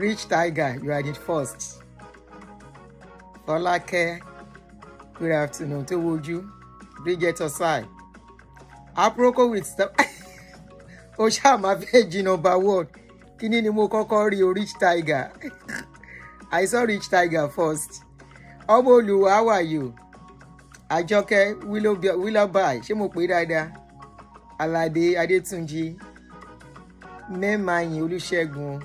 Rich Tiger, you are the first. Folake, good afternoon. Towoju, Bridget Osai. Aproko with stuff. Oshama Veggie number 1. Kini ni mo kọ́kọ́ rí o, Rich Tiger. I saw Rich Tiger first. Omolu, how are you? Ajoke, Willoughby, ṣé mo pè dáadáa? Alade, Adetunji, Mẹ́mayin, Olúṣẹ́gun,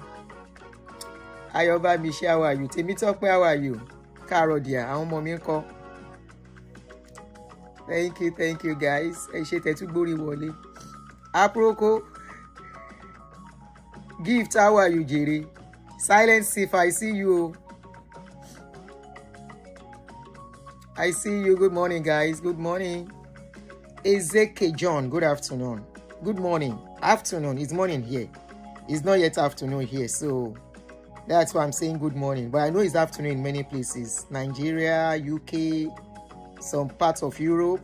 Ayọ̀bámi, how are you? Tèmítọ́pẹ́, how are you? Káàárọ̀ àwọn ọmọ mi ń kọ́. Thank you guys. Ẹ ṣé tẹ́ tún gbórí wọlé. Aproko, Gift, how are you, Jerry? Silence if I see you. I see you. Good morning, guys. Good morning. Ezeke John, good afternoon. Good morning. Afternoon. It's morning here. It's not yet afternoon here, so that's why I'm saying good morning. But I know it's afternoon in many places. Nigeria, UK, some parts of Europe.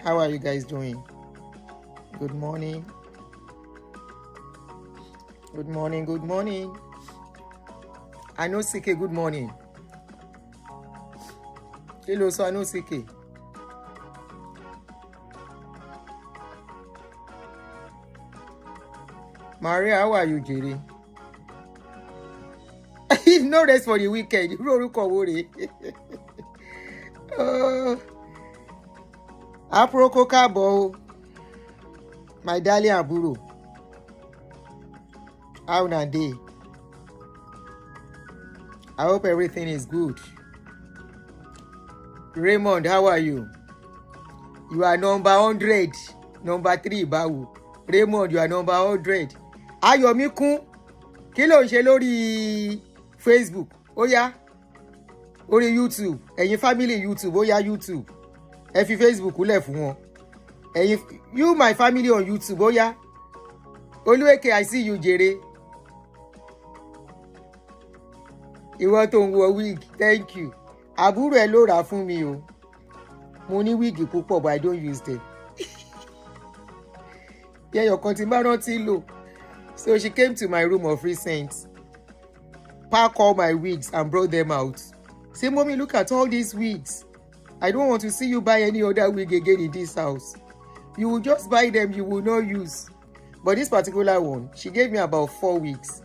How are you guys doing? Good morning. Good morning. Good morning. I know CK, good morning. Hello, so I know CK. Maria, how are you, Jerry? No rest for the weekend. Aproko Kabo, my darling Aburo. How na day? I hope everything is good. Raymond, how are you? You are number 100. Number 3, Bawu. Raymond, you are number 100. Ayọ̀míkún, kí ló ń ṣe lórí Facebook? Ó yá. Orí YouTube. Ẹ̀yin family YouTube. Ó yá YouTube. Ẹ fi Facebook lẹ̀ fún wọn. Ẹ̀yin, you my family on YouTube. Ó yá. Olúwèké, I see you, Jere. Ìwọ tó ń wọ wig, thank you. Àbúrò ẹ ló rà fún mi o. Mo ní wig púpọ̀, but I don't use them. Yẹ́yọ̀ kan tí bá rántí lò. So she came to my room of recent, packed all my wigs and brought them out. Say, Mommy, look at all these wigs. I don't want to see you buy any other wig again in this house. You will just buy them, you will not use. But this particular one, she gave me about 4 wigs.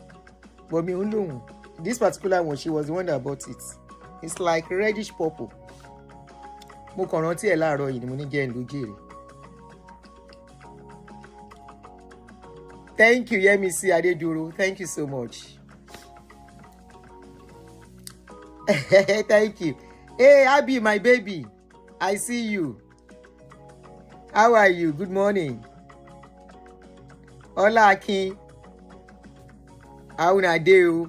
But me alone. This particular one, she was the one that bought it. It's like reddish purple. Mo kàn rántí ẹ̀ láàárọ̀ yìí ni mo ní jẹ́ ìlú jèrè. Thank you, Yemisi Adeduro. Thank you so much. Thank you. Hey, Abby, my baby. I see you. How are you? Good morning. Hola, Akin. How na dey o?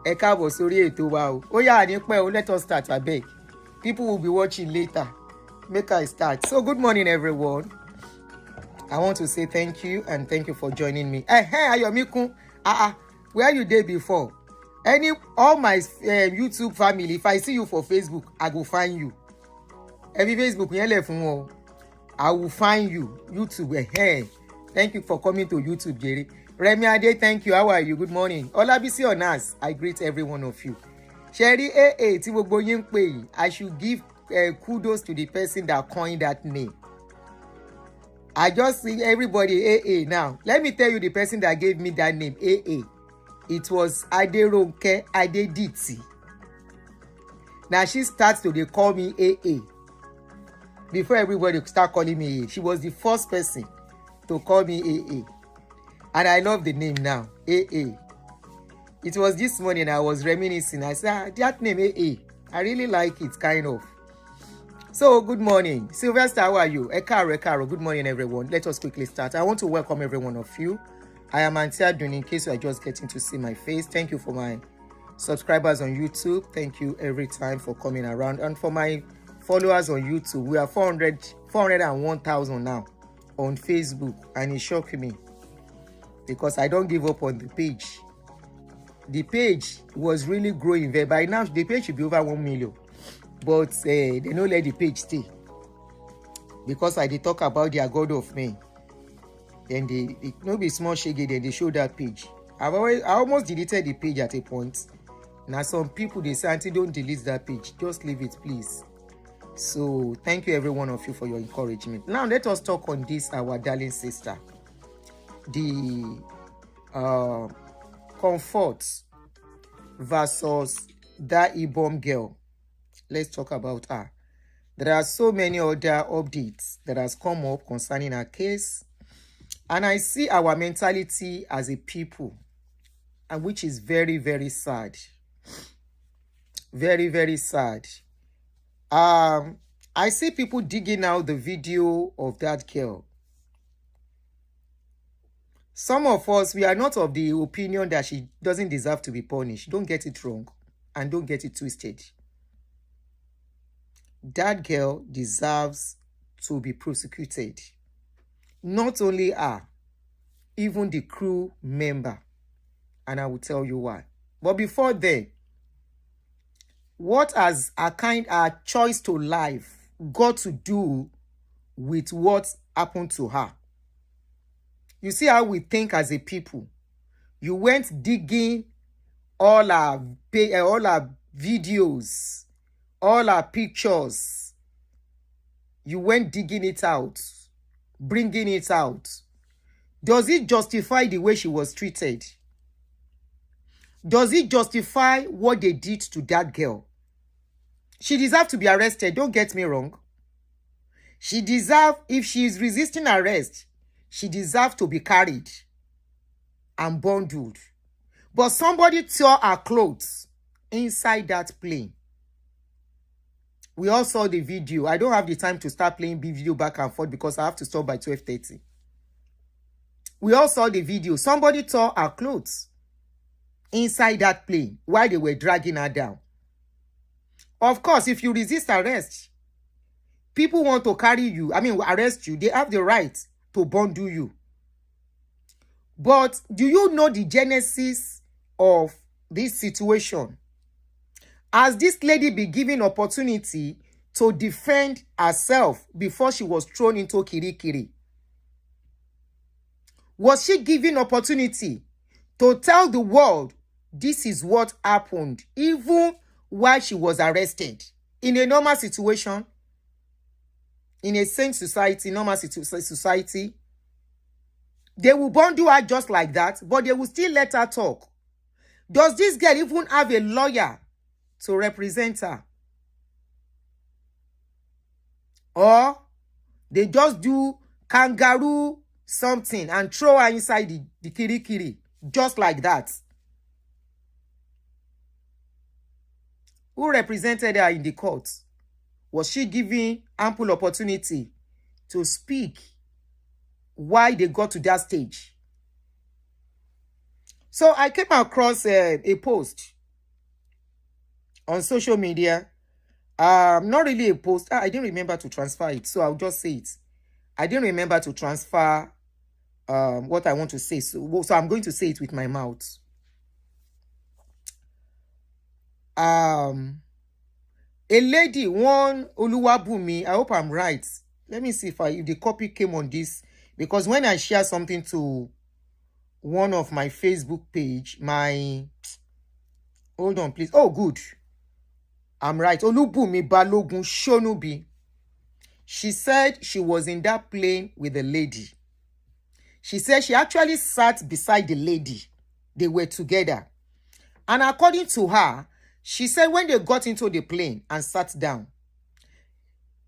Ẹ káàbọ̀ sórí ètò wa o. Ó yá ní pẹ́ o, let us start, abeg. People will be watching later. Make I start. So, good morning, everyone. I want to say thank you and thank you for joining me. Hey, Ayọ̀míkún. Where you dey before? All my YouTube family, if I see you for Facebook, I go find you. Every Facebook, I will find you. YouTube, Thank you for coming to YouTube, Jerry. Remy Ade, thank you. How are you? Good morning. Olabisi Onas, I greet every one of you. Sherry AA, tí gbogbo yín pè yìí, I should give kudos to the person that coined that name. I just see everybody AA now. Let me tell you the person that gave me that name, AA. It was Aderonke Adediti. Now she starts to call me AA. Before everybody start calling me AA. She was the first person to call me AA. And I love the name now, AA. It was this morning I was reminiscing. I said, that name AA. I really like it, kind of. So, good morning. Sylvester, how are you? Ekaro. Good morning, everyone. Let us quickly start. I want to welcome every one of you. I am Auntie Adun, in case you are just getting to see my face. Thank you for my subscribers on YouTube. Thank you every time for coming around. And for my followers on YouTube, we are 401,000 now on Facebook. And it shocked me because I don't give up on the page. The page was really growing there. By now, the page should be over 1 million. But they don't let the page stay because I did talk about their God of men. Then they no be small shege, then they show that page. I almost deleted the page at a point. Now some people they say, "Auntie, don't delete that page. Just leave it, please." So thank you every one of you for your encouragement. Now let us talk on this, our darling sister. The Comfort versus that Ibom girl. Let's talk about her. There are so many other updates that has come up concerning her case. And I see our mentality as a people, and which is very, very sad. Very, very sad. I see people digging out the video of that girl. Some of us, we are not of the opinion that she doesn't deserve to be punished. Don't get it wrong and don't get it twisted. That girl deserves to be prosecuted. Not only her, even the crew member. And I will tell you why. But before then, what has our choice to life got to do with what happened to her? You see how we think as a people. You went digging all our videos, all our pictures. You went digging it out, bringing it out. Does it justify the way she was treated? Does it justify what they did to that girl? She deserves to be arrested, don't get me wrong. She deserves, if she is resisting arrest, she deserves to be carried and bundled. But somebody tore her clothes inside that plane. We all saw the video. I don't have the time to start playing video back and forth because I have to stop by 12:30. We all saw the video. Somebody tore her clothes inside that plane while they were dragging her down. Of course, if you resist arrest, people want to carry you, arrest you. They have the right to bundle you. But do you know the genesis of this situation? Has this lady been given opportunity to defend herself before she was thrown into kirikiri? Was she given opportunity to tell the world this is what happened, even while she was arrested? In a normal situation, in a sane society, normal society, they will bundle her just like that, but they will still let her talk. Does this girl even have a lawyer to represent her? Or they just do kangaroo something and throw her inside the kirikiri, just like that? Who represented her in the court? Was she given ample opportunity to speak why they got to that stage? So I came across a post on social media. Not really a post. I didn't remember to transfer it, so I'll just say it. I didn't remember to transfer what I want to say, so I'm going to say it with my mouth. A lady, one Oluwabumi, I hope I'm right. Let me see if the copy came on this, because when I share something to one of my Facebook page, hold on please. Oh, good. I'm right. Olubumi Balogun Shonubi. She said she was in that plane with the lady. She said she actually sat beside the lady. They were together. And according to her, she said when they got into the plane and sat down,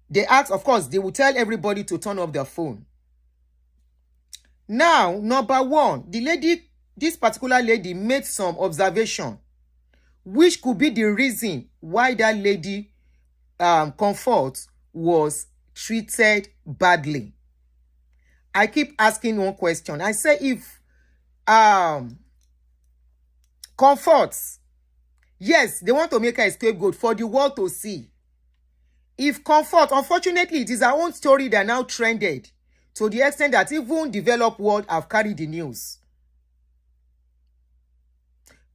they asked, of course, they would tell everybody to turn off their phone. Now, number one, this particular lady made some observation, which could be the reason why that lady, Comfort, was treated badly. I keep asking one question. I say, if Comfort, yes, they want to make her a scapegoat for the world to see. If Comfort, unfortunately, it is her own story that now trended to the extent that even developed world have carried the news.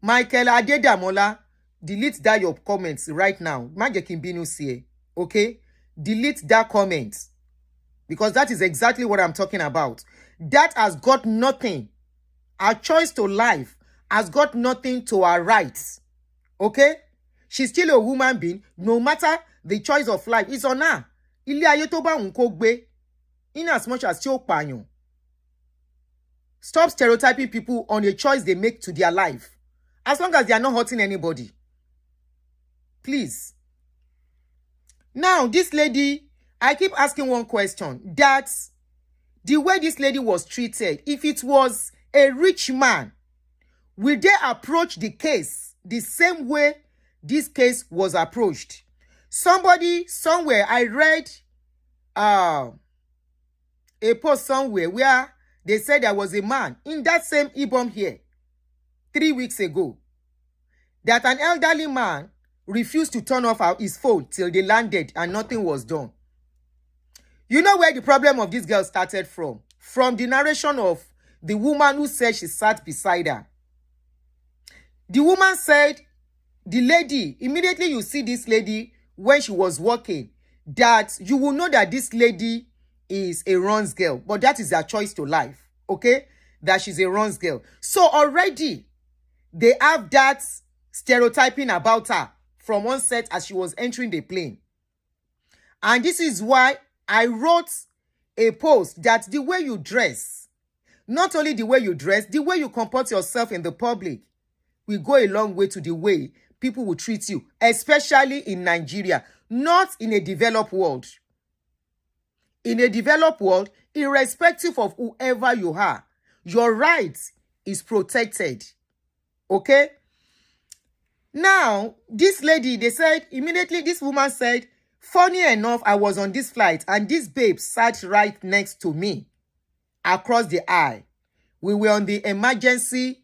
Michael Adedamola, delete that your comments right now. Okay? Delete that comment, because that is exactly what I'm talking about. that has got nothing. Her choice to life has got nothing to her rights. Okay? She's still a human being. No matter the choice of life, it's on her. Ilé ayé tó bá wùn kó gbé, in as much as tí ó pààyàn. Stop stereotyping people on a choice they make to their life. As long as they are not hurting anybody. Please. Now, this lady, I keep asking one question. That the way this lady was treated, if it was a rich man, will they approach the case the same way this case was approached? Somebody, somewhere, I read a post somewhere where they said there was a man in that same Ibom here 3 weeks ago, that an elderly man refused to turn off his phone till they landed and nothing was done. You know where the problem of this girl started from? From the narration of the woman who said she sat beside her. The woman said, the lady, immediately you see this lady when she was walking, that you will know that this lady is a runs girl, but that is her choice to life, okay? That she's a runs girl. So already, they have that stereotyping about her from onset as she was entering the plane. And this is why I wrote a post that the way you dress, not only the way you dress, the way you comport yourself in the public will go a long way to the way people will treat you, especially in Nigeria, not in a developed world. In a developed world, irrespective of whoever you are, your rights is protected. Okay? Now, this lady, they said, immediately this woman said, funny enough, I was on this flight and this babe sat right next to me across the aisle. We were on the emergency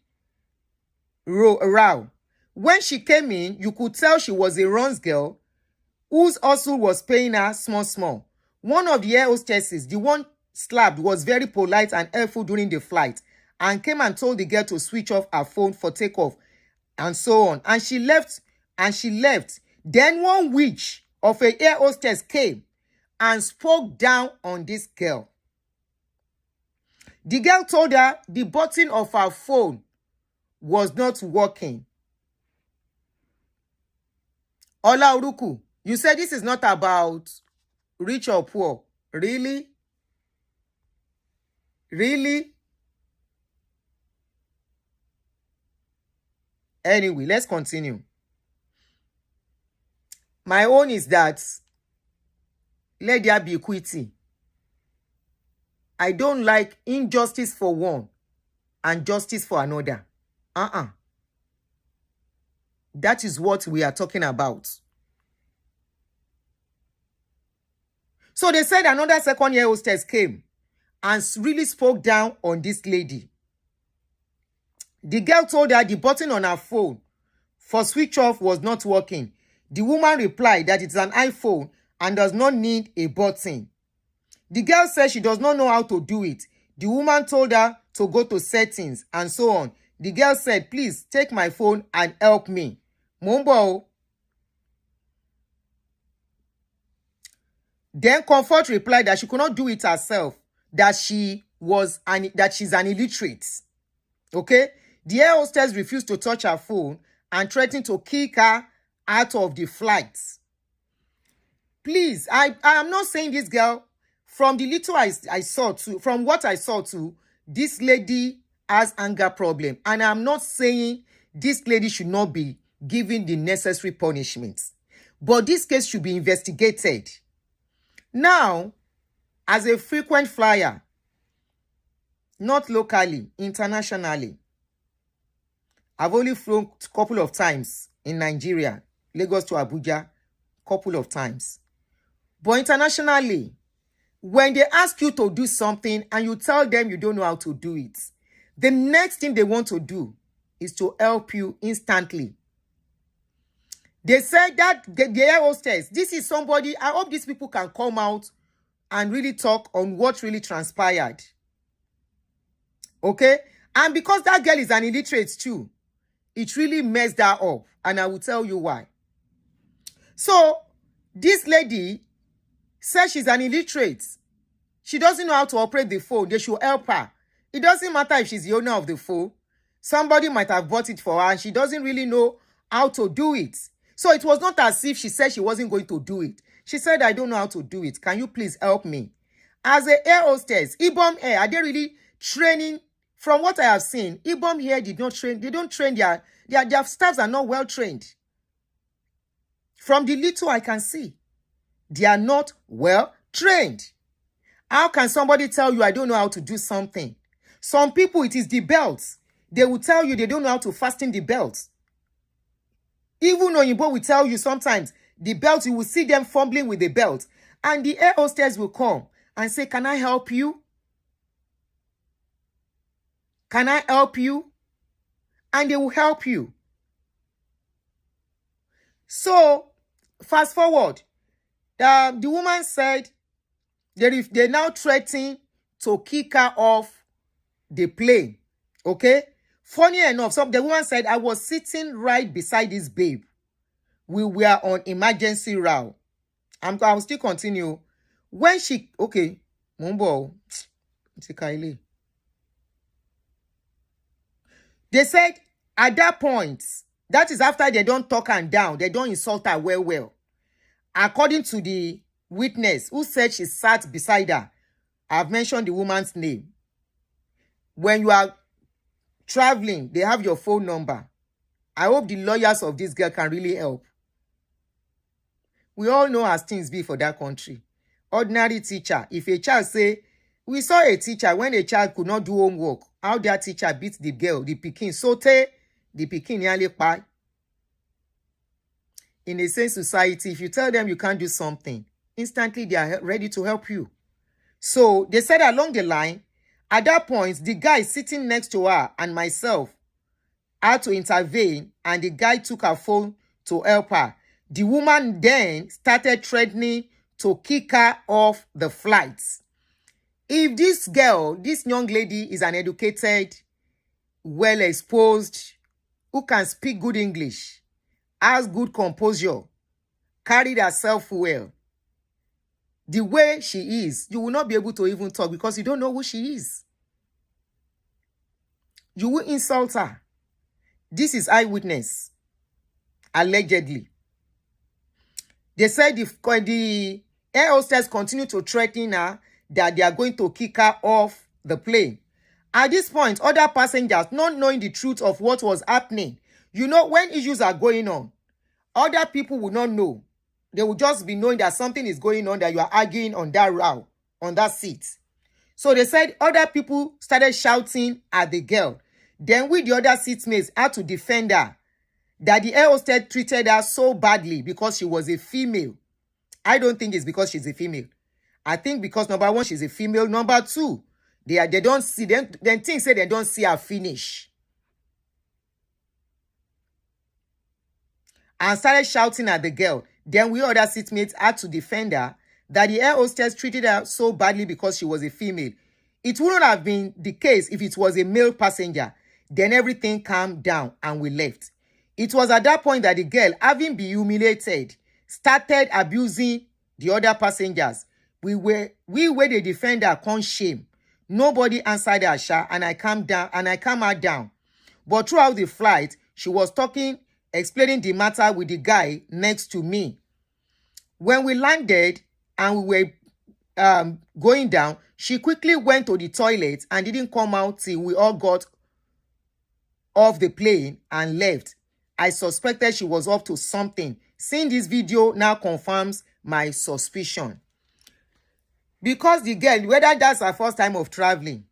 row. When she came in, you could tell she was a runs girl whose hustle was paying her small. One of the air hostesses, the one slapped, was very polite and helpful during the flight and came and told the girl to switch off her phone for takeoff and so on. And she left. Then one witch of an air hostess came and spoke down on this girl. The girl told her the button of her phone was not working. Ola Uruku, you said this is not about rich or poor. Really? Really? Anyway, let's continue. My own is that let there be equity. I don't like injustice for one and justice for another. That is what we are talking about. So they said another second-year hostess came and really spoke down on this lady. The girl told her the button on her phone for switch off was not working. The woman replied that it's an iPhone and does not need a button. The girl said she does not know how to do it. The woman told her to go to settings and so on. The girl said, please take my phone and help me. Mumbo. Then Comfort replied that she could not do it herself, that she's an illiterate. Okay? The air hostess refused to touch her phone and threatened to kick her out of the flight. Please, I am not saying this girl, from the little I saw too, from what I saw too, this lady has anger problem. And I'm not saying this lady should not be given the necessary punishments. But this case should be investigated. Now, as a frequent flyer, not locally, internationally, I've only flown a couple of times in Nigeria, Lagos to Abuja, couple of times. But internationally, when they ask you to do something and you tell them you don't know how to do it, the next thing they want to do is to help you instantly. They said that the air hostess, this is somebody, I hope these people can come out and really talk on what really transpired. Okay? And because that girl is an illiterate too, it really messed her up. And I will tell you why. So, this lady says she's an illiterate. She doesn't know how to operate the phone. They should help her. It doesn't matter if she's the owner of the phone. Somebody might have bought it for her and she doesn't really know how to do it. So it was not as if she said she wasn't going to do it. She said, I don't know how to do it. Can you please help me? As a air hostess, Ibom Air, are they really training? From what I have seen, Ibom Air did not train. They don't train their staffs are not well trained. From the little I can see, they are not well trained. How can somebody tell you, I don't know how to do something? Some people, it is the belts. They will tell you they don't know how to fasten the belts. Even Oyinbo will tell you sometimes the belt, you will see them fumbling with the belt. And the air hostess will come and say, can I help you? Can I help you? And they will help you. So, fast forward. The woman said they now threaten to kick her off the plane. Okay? Funny enough, the woman said, I was sitting right beside this babe. We were on emergency route. I will still continue. When she, okay, Mumbo, they said at that point, that is after they don't talk her down, they don't insult her well. According to the witness who said she sat beside her, I've mentioned the woman's name. When you are traveling, they have your phone number. I hope the lawyers of this girl can really help. We all know as things be for that country. Ordinary teacher, if a child say, we saw a teacher when a child could not do homework, how that teacher beat the girl, the pikin, sote, the pikin nearly pie. In a sane society, if you tell them you can't do something, instantly they are ready to help you. So they said along the line, at that point, the guy sitting next to her and myself had to intervene, and the guy took her phone to help her. The woman then started threatening to kick her off the flight. If this girl, this young lady is an educated, well-exposed, who can speak good English, has good composure, carried herself well, the way she is, you will not be able to even talk because you don't know who she is. You will insult her. This is Eyewitness, allegedly. They said the air hostess continued to threaten her that they are going to kick her off the plane. At this point, other passengers, not knowing the truth of what was happening, you know, when issues are going on, other people will not know. They will just be knowing that something is going on, that you are arguing on that route, on that seat. So they said other people started shouting at the girl. Then we, the other seatmates, had to defend her, that the air hostess treated her so badly because she was a female. I don't think it's because she's a female. I think because, number one, she's a female. Number two, they don't see them. Then things say they don't see her finish. And started shouting at the girl. Then we other seatmates had to defend her, that the air hostess treated her so badly because she was a female. It wouldn't have been the case if it was a male passenger. Then everything calmed down and we left. It was at that point that the girl, having been humiliated, started abusing the other passengers. We were the defender, con shame. Nobody answered her, Sha, and I calmed her down. But throughout the flight, she was talking, explaining the matter with the guy next to me. When we landed and we were going down, she quickly went to the toilet and didn't come out till we all got off the plane and left. I suspected she was up to something. Seeing this video now confirms my suspicion. Because the girl, whether that's her first time of traveling,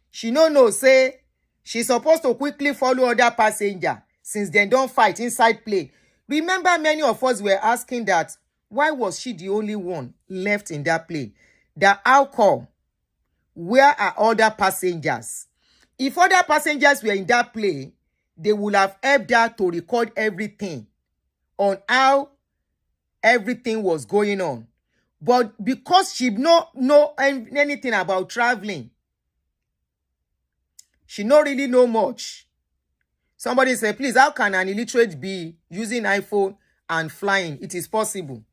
she no say she's supposed to quickly follow other passenger since they don't fight inside plane. Remember, many of us were asking that, why was she the only one left in that plane? The outcome, where are other passengers? If other passengers were in that plane, they would have helped her to record everything on how everything was going on. But because she don't know anything about traveling, she don't really know much. Somebody said, please, how can an illiterate be using iPhone and flying? It is possible.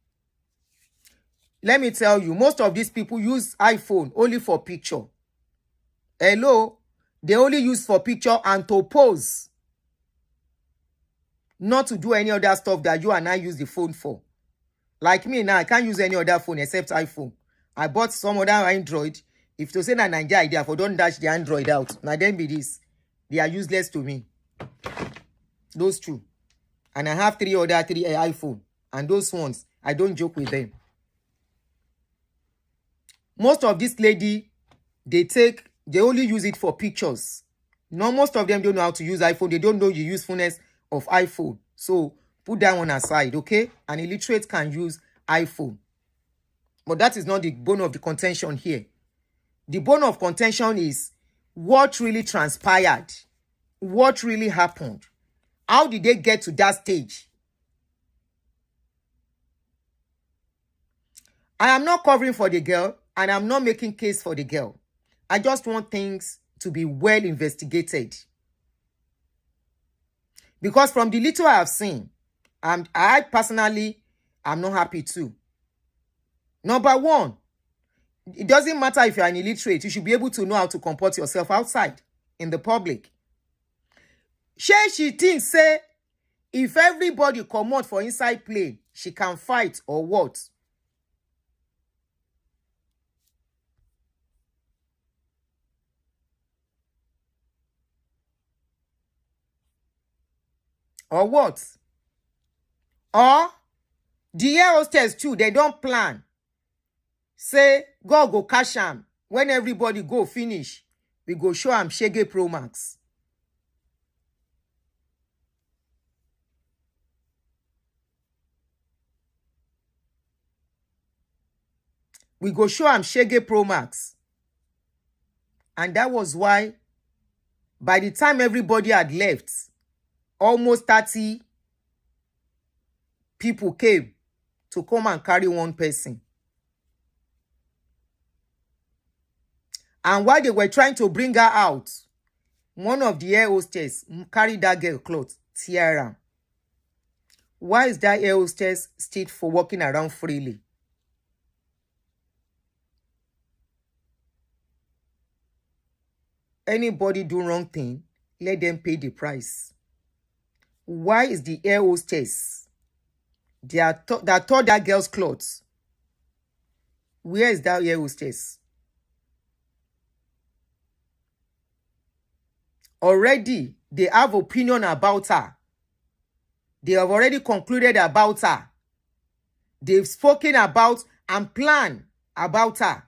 let me tell you, most of these people use iPhone only for picture. Hello? They only use for picture and to pose. Not to do any other stuff that you and I use the phone for. Like me now, I can't use any other phone except iPhone. I bought some other Android. If to say na Nigeria idea for don't dash the Android out. Now then be this. They are useless to me. Those two. And I have three iPhone. And those ones, I don't joke with them. Most of this lady, they only use it for pictures. No, most of them don't know how to use iPhone. They don't know the usefulness of iPhone. So put that one aside, okay? An illiterate can use iPhone. But that is not the bone of the contention here. The bone of contention is what really transpired. What really happened. How did they get to that stage? I am not covering for the girl, and I'm not making case for the girl. I just want things to be well investigated. Because from the little I have seen, I personally am not happy too. Number one, it doesn't matter if you're an illiterate. You should be able to know how to comport yourself outside in the public. She thinks, say, if everybody come out for inside plane, she can fight or what? Or what? Or the air hostess too, they don't plan. Say, God go cash am. When everybody go finish, we go show am Shege Pro Max. We go show am Shege Pro Max. And that was why, by the time everybody had left, almost 30 people came to come and carry one person. And while they were trying to bring her out, one of the air hostess carried that girl clothes, Tiara. Why is that air hostess still for walking around freely? Anybody do wrong thing, let them pay the price. Why is the air hostess that tore that girl's clothes? Where is that air hostess? Already, they have opinion about her. They have already concluded about her. They've spoken about and planned about her.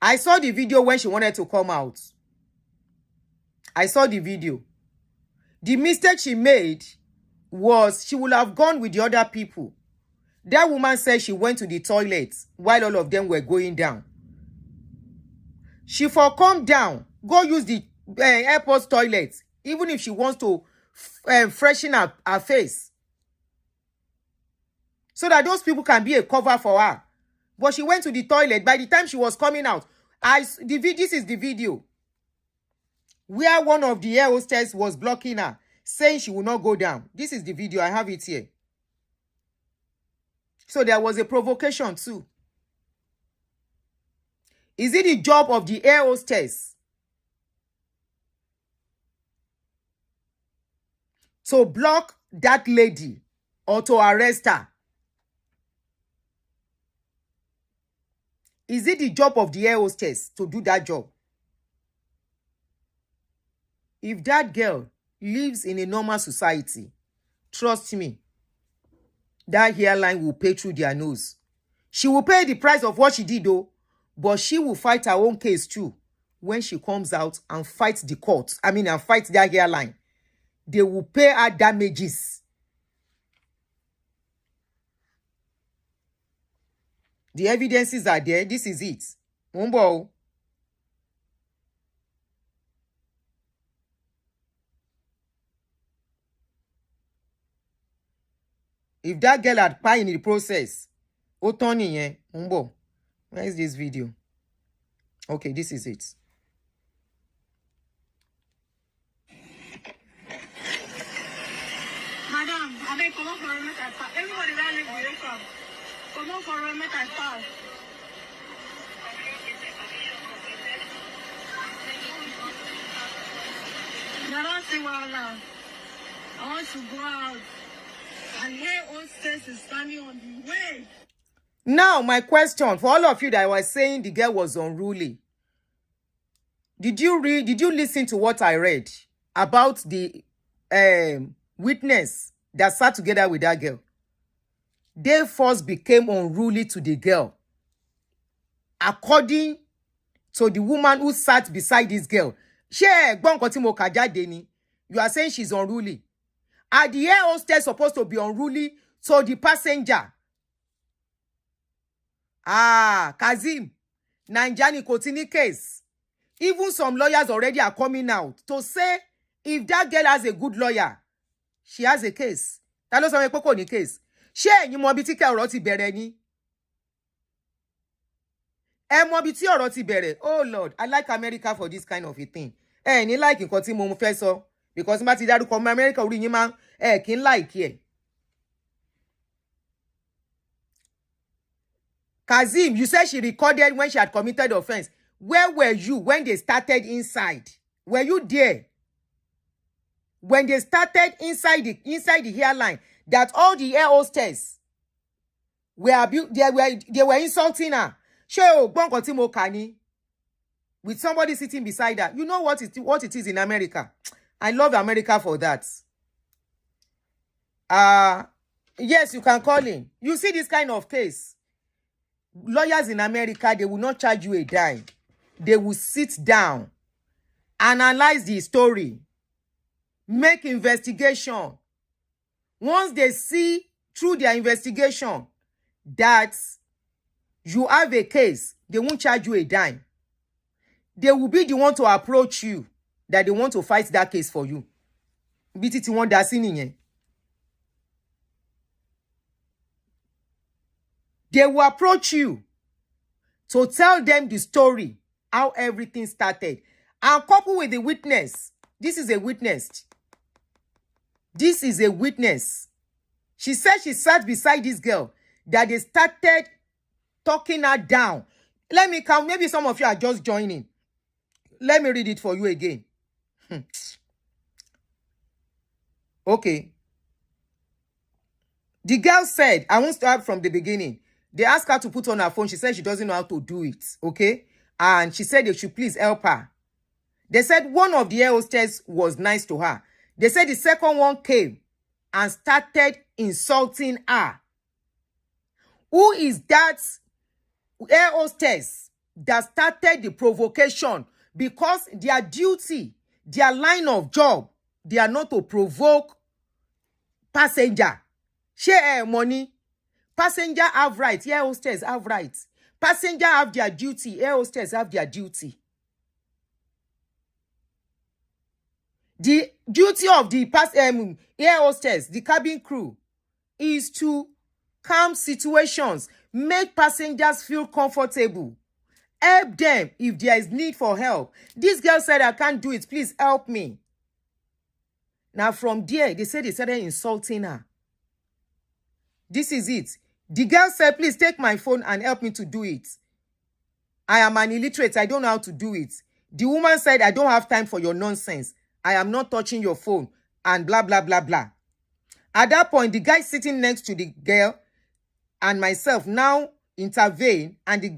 I saw the video when she wanted to come out. I saw the video. The mistake she made was she would have gone with the other people. That woman said she went to the toilet while all of them were going down. She for come down, go use the airport toilet, even if she wants to freshen her face. So that those people can be a cover for her. But she went to the toilet. By the time she was coming out, this is the video where one of the air hostess was blocking her, saying she will not go down. This is the video. I have it here. So there was a provocation too. Is it the job of the air hostess to block that lady or to arrest her? Is it the job of the air hostess to do that job? If that girl lives in a normal society, trust me, that hairline will pay through their nose. She will pay the price of what she did though, but she will fight her own case too when she comes out and fights the court. And fight that hairline. They will pay her damages. The evidences are there. This is it. Umbo. If that girl had pie in the process, Otoni, Umbo. Where is this video? Okay, this is it. come on for a make I pass. Everybody that live with come. Come on for a make I pass. I don't see why now. I want to go out. And here hostess is standing on the way. Now, my question for all of you that was saying the girl was unruly. Did you listen to what I read about the witness that sat together with that girl? They first became unruly to the girl. According to the woman who sat beside this girl. You are saying she's unruly. Are the air hostess supposed to be unruly to the passenger? Kazim, Nanjani Kotini case. Even some lawyers already are coming out to say if that girl has a good lawyer, she has a case. Ta ló sọ pé kò ní case. Ṣé ẹ̀yin mọ bí tí ọ̀rọ̀ ti bẹ̀rẹ̀ ni? Ẹ mọ bí tí ọ̀rọ̀ ti bẹ̀rẹ̀. Oh Lord, I like America for this kind of a thing. Ní like nǹkan tí mo fẹ́ sọ because má ti dárúkọ ọmọ America orí yín máa kí n like ẹ̀. Kazim, you said she recorded when she had committed offense. Where were you when they started inside? Were you there? When they started inside the airline, that all the air hostess they were insulting her. With somebody sitting beside her. You know what it is in America. I love America for that. Yes, you can call in. You see this kind of case. Lawyers in America, they will not charge you a dime. They will sit down, analyze the story, make investigation. Once they see through their investigation that you have a case, they won't charge you a dime. They will be the one to approach you that they want to fight that case for you. BTT one that's in. They will approach you to tell them the story, how everything started. And coupled with the witness. This is a witness. This is a witness. She said she sat beside this girl, that they started talking her down. Let me count. Maybe some of you are just joining. Let me read it for you again. Okay. The girl said, I won't start from the beginning. They asked her to put on her phone. She said she doesn't know how to do it. Okay. And she said they should please help her. They said one of the air hostess was nice to her. They said the second one came and started insulting her. Who is that air hostess that started the provocation? Because their duty, their line of job, they are not to provoke passenger. Share money. Passenger have rights. Air hostess have rights. Passenger have their duty. Air hostess have their duty. The duty of the air hostess, the cabin crew, is to calm situations, make passengers feel comfortable, help them if there is need for help. This girl said, I can't do it. Please help me. Now from there, they said they started insulting her. This is it. The girl said, please take my phone and help me to do it. I am an illiterate. I don't know how to do it. The woman said, I don't have time for your nonsense. I am not touching your phone and blah, blah, blah, blah. At that point, the guy sitting next to the girl and myself now intervened, and the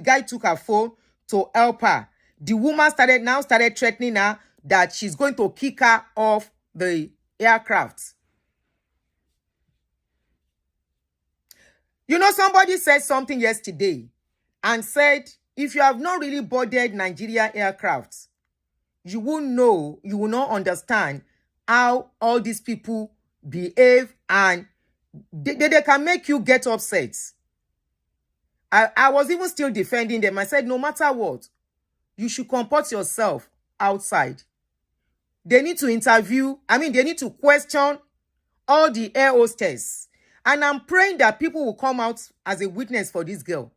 guy took her phone to help her. The woman started threatening her that she's going to kick her off the aircraft. You know, somebody said something yesterday and said, if you have not really boarded Nigeria aircraft, you will not understand how all these people behave, and they can make you get upset. I was even still defending them. I said, no matter what, you should comport yourself outside. They need to they need to question all the air hostess. And I'm praying that people will come out as a witness for this girl.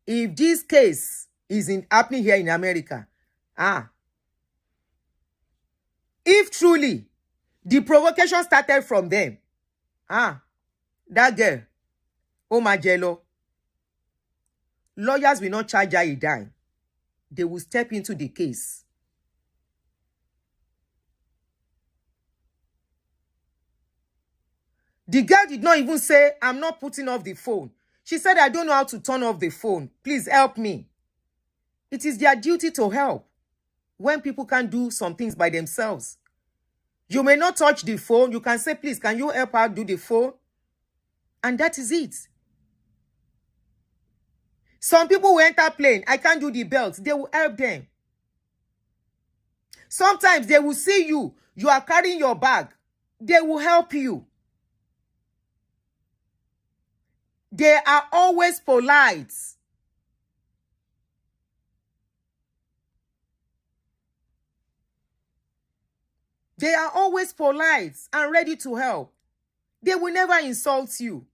If this case isn't happening here in America, If truly the provocation started from them, that girl, oh my jello, lawyers will not charge her a dime. They will step into the case. The girl did not even say, I'm not putting off the phone. She said, I don't know how to turn off the phone. Please help me. It is their duty to help when people can't do some things by themselves. You may not touch the phone. You can say, please, can you help her do the phone? And that is it. Some people will enter plane. I can't do the belt. They will help them. Sometimes they will see you. You are carrying your bag. They will help you. They are always polite. They are always polite and ready to help. They will never insult you.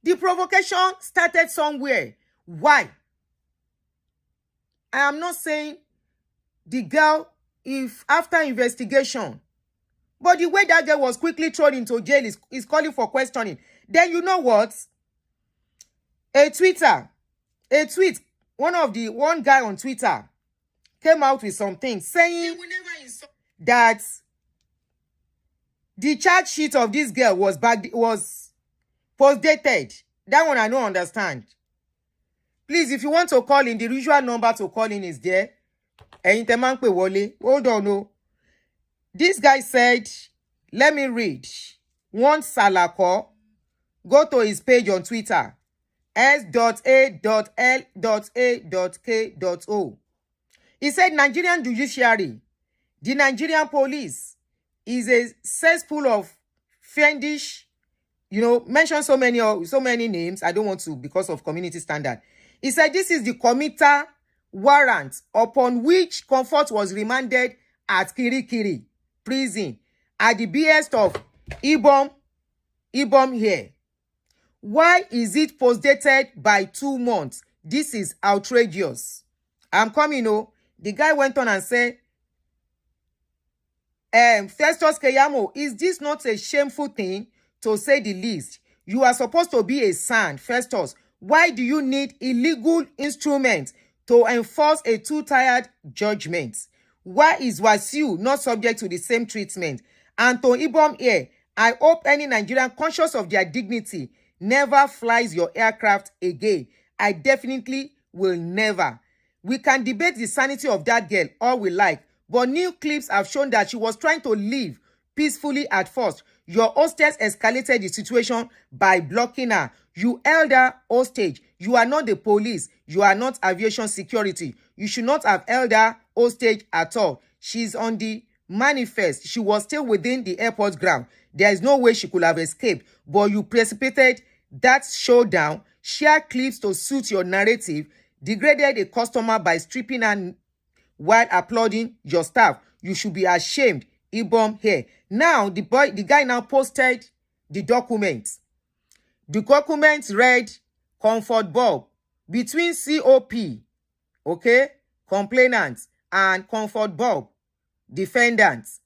The provocation started somewhere. Why? I am not saying the girl, if after investigation, but the way that girl was quickly thrown into jail is calling for questioning. Then you know what? A tweet, one guy on Twitter came out with something saying that the charge sheet of this girl was post-dated. That one I don't understand. Please, if you want to call in, the usual number to call in is there. Hold on, no. This guy said, let me read. One Salako, go to his page on Twitter, s.a.l.a.k.o. He said, Nigerian judiciary, the Nigerian police is a cesspool of fiendish, mention so many names. I don't want to because of community standard. He said, this is the committer warrant upon which Comfort was remanded at Kirikiri prison at the behest of Ibom here. Why is it post-dated by 2 months? This is outrageous. I'm coming, The guy went on and said, Festus Keyamo, is this not a shameful thing, to say the least? You are supposed to be a son, Festus. Why do you need illegal instruments to enforce a two-tiered judgment? Why is Wasiu not subject to the same treatment? And to Ibom here, I hope any Nigerian conscious of their dignity never flies your aircraft again. I definitely will never. We can debate the sanity of that girl all we like, but new clips have shown that she was trying to leave peacefully at first. Your hostess escalated the situation by blocking her. You held her hostage. You are not the police. You are not aviation security. You should not have held her hostage at all. She's on the manifest. She was still within the airport ground. There is no way she could have escaped, but you precipitated that showdown, shared clips to suit your narrative, degraded a customer by stripping her while applauding your staff. You should be ashamed. Ibom here. Now, the guy now posted the documents. The documents read, Comfort Bob, between COP, complainants, and Comfort Bob, defendants,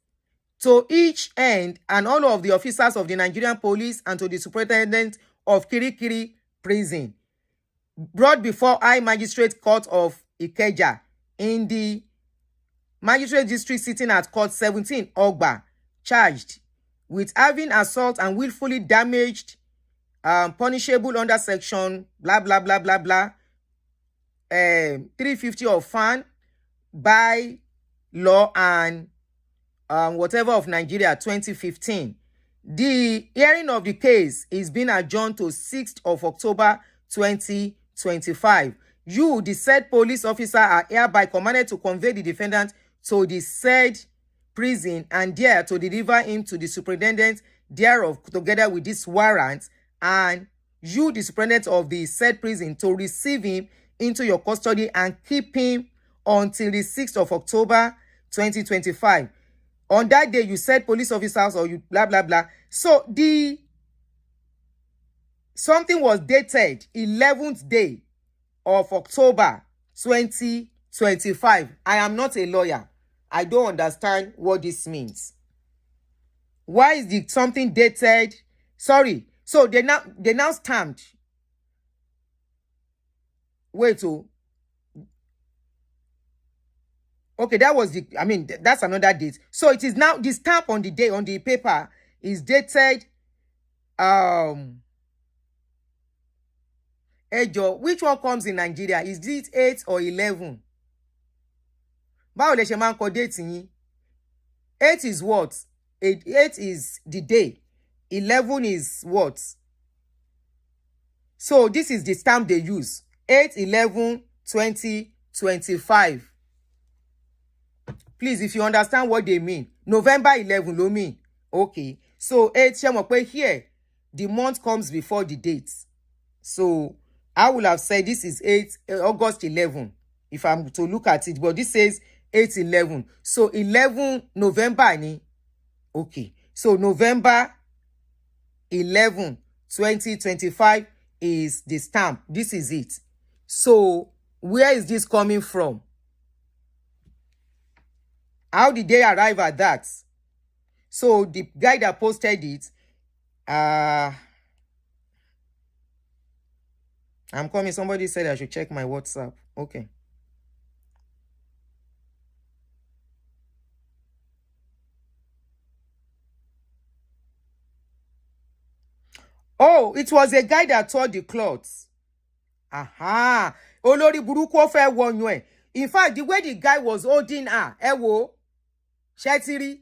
to each end and all of the officers of the Nigerian police and to the superintendent of Kirikiri prison, brought before High Magistrate Court of Ikeja in the Magistrate District sitting at Court 17 Ogba, charged with having assault and willfully damaged, punishable under section blah blah blah blah blah 350 of FAN by law and whatever of Nigeria 2015. The hearing of the case is being adjourned to 6th of October 2025. You, the said police officer, are hereby commanded to convey the defendant to the said prison and there to deliver him to the superintendent thereof, together with this warrant, and you, the superintendent of the said prison, to receive him into your custody and keep him until the 6th of October 2025. On that day, you said police officers or you blah blah blah. So something was dated 11th day of October 2025. 25. I am not a lawyer. I don't understand what this means. Why is the something dated? Sorry. So they now stamped. Wait, oh. Okay, that was the, I mean, that's another date. So it is now, the stamp on the day, on the paper is dated, Ejo, which one comes in Nigeria? Is it 8 or 11? Báwo lẹ ṣe máa ń kọ date yín? 8 is what? 8 is the day. 11 is what? So this is the stamp they use. 8/11/2025. Please, if you understand what they mean. November 11 ló mean. Okay. So 8, ṣé mọ̀ pé here, the month comes before the date. So I will have said this is August 11, if I'm to look at it. But this says 8/11. So 11 November ni. Okay. So November 11, 2025 is the stamp. This is it. So where is this coming from? How did they arrive at that? So the guy that posted it, I'm coming. Somebody said I should check my WhatsApp. Okay. Oh, it was a guy that tore the clothes. Aha. Olórí burúkú ó fẹ́ wọnú ẹ̀. In fact, the way the guy was holding her, ẹ wò, ṣẹ́tírí.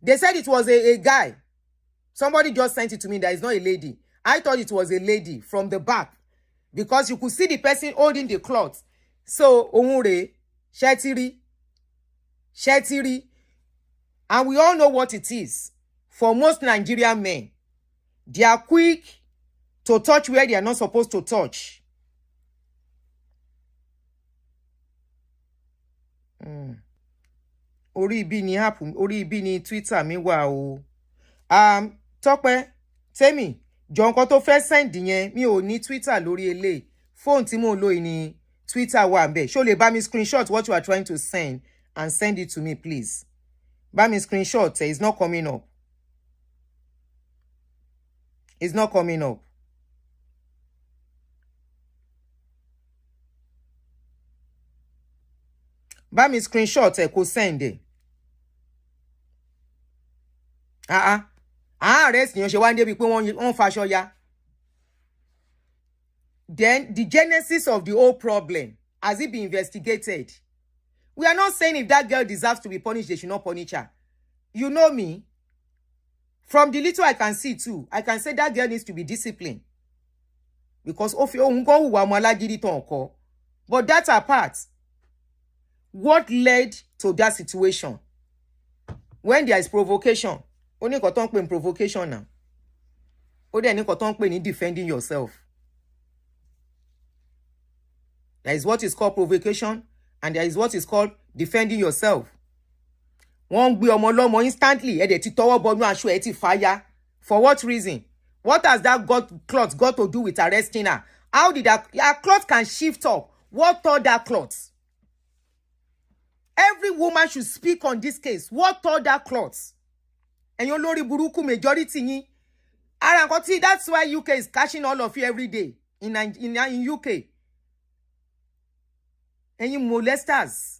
They said it was a guy. Somebody just sent it to me that it's not a lady. I thought it was a lady from the back because you could see the person holding the cloth. So, ohun rẹ̀, ṣẹ́tírí. And we all know what it is. For most Nigerian men, they are quick to touch where they are not supposed to touch. Orí ibi ni app, orí ibi ni Twitter mi wà o. Tọ́pẹ́, Tẹ́mi, jọ nǹkan tó fẹ́ send yẹn, mi ò ní Twitter lórí eléyìí. Phone tí mò ń lò ní Twitter wà ńbẹ̀. Ṣó lè bá mi screenshot what you are trying to send and send it to me, please. Bá mi screenshot, it's not coming up. It's not coming up. Bá mi screenshot kó send ẹ. Arrest yẹn ṣe wá ń débi pé wọ́n faṣọ ya. Then the genesis of the whole problem, has it been investigated? We are not saying if that girl deserves to be punished, they should not punish her. You know me. From the little I can see too, I can say that girl needs to be disciplined. Because of your but that's apart. What led to that situation? When there is provocation, only got provocation now. Or then got defending yourself. There is what is called provocation, and there is what is called defending yourself. Wọ́n gbé ọmọ lọ́mọ instantly, ẹ dẹ̀ ti tọwọ́ bọnú aṣọ ẹ ti fàya. For what reason? What has that cloth got to do with arresting her? How did her cloth can shift up? What tore that cloth? Every woman should speak on this case. What tore that cloth? Ẹ̀yin olórí burúkú majority yín. Ara nǹkan tí, that's why UK is catching all of you every day in UK. Ẹ̀yin molesters.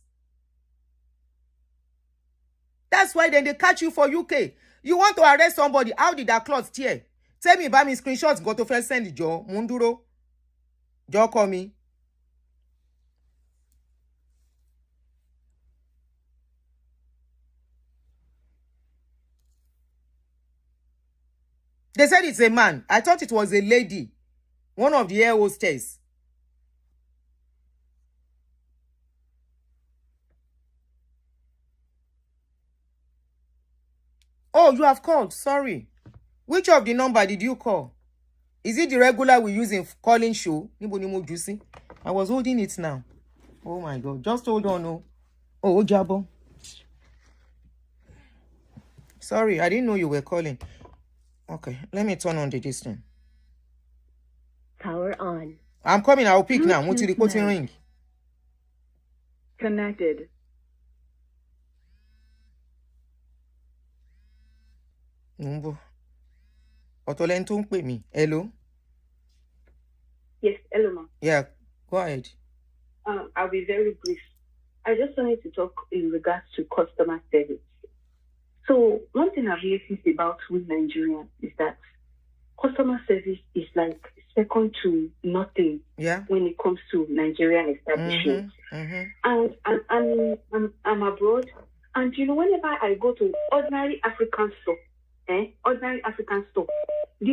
That's why then they catch you for UK. You want to arrest somebody. How did that cloth tear? Tell me about me screenshots. Go to first send the Joe. Munduro. Joe call me. They said it's a man. I thought it was a lady. One of the air hostess. Oh, you have called. Sorry. Which of the number did you call? Is it the regular we use in calling show? I was holding it now. Oh my God. Just hold on. Oh, Jabo. Sorry, I didn't know you were calling. Okay, let me turn on the distance. Power on. I'm coming. I'll pick now. Bluetooth What's the reporting mode. ring? Connected. Number. Ọ̀tọ̀lẹ́ni tó ń pè mí. Hello. Yes, hello, ma'am. Yeah, go ahead. I'll be very brief. I just wanted to talk in regards to customer service. So one thing I've noticed about we Nigerians is that customer service is like second to nothing when it comes to Nigerian establishments. And I'm abroad, and whenever I go to ordinary African store, the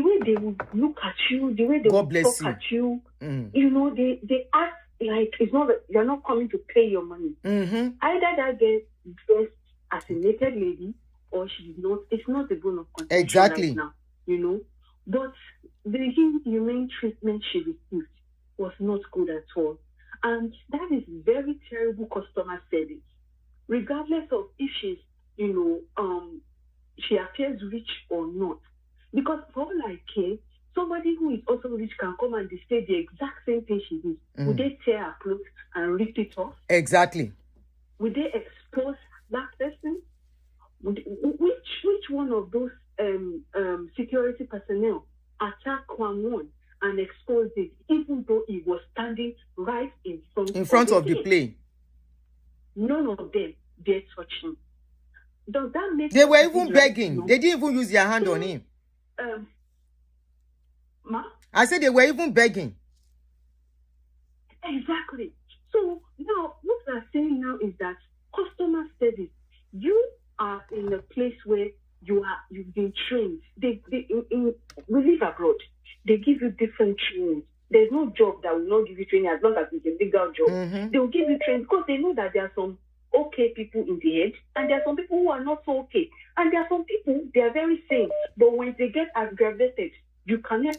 way they will look at you, the way they will talk at you, they act like it's not you're not coming to pay your money. Either that girl dressed as a naked lady or she's not. It's not the bone of contention right now, But the humane treatment she received was not good at all, and that is very terrible customer service, regardless of if she's she appears rich or not. Because for all I care, somebody who is also rich can come and they say the exact same thing she did. Would they tear her clothes and rip it off? Exactly. Would they expose that person? Which one of those security personnel attacked Kwamon and exposed it, even though he was standing right in front of the plane? None of them dare touch him. Does that make They were even begging. They didn't even use their hand on him. I said they were even begging. Exactly. So now what we're saying now is that customer service, you are in a place where you've been trained. We live abroad. They give you different trainings. There's no job that will not give you training as long as it's a legal job. They will give you training because they know that there are some okay people in the head, and there are some people who are not so okay, and there are some people they are very sane, but when they get aggravated, you cannot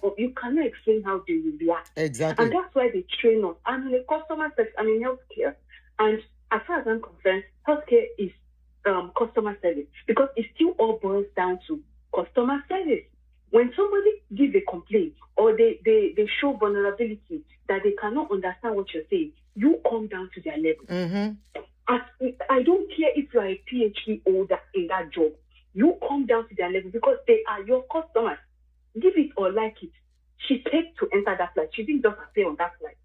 explain how they will react. Exactly. And that's why they train us. And in the customer service, I mean healthcare, and as far as I'm concerned, healthcare is customer service, because it still all boils down to customer service. When somebody gives a complaint or they show vulnerability that they cannot understand what you're saying, you come down to their level. I don't care if you are a PhD holder in that job. You come down to their level because they are your customers. Give it or like it. She paid to enter that flight. She didn't just appear on that flight.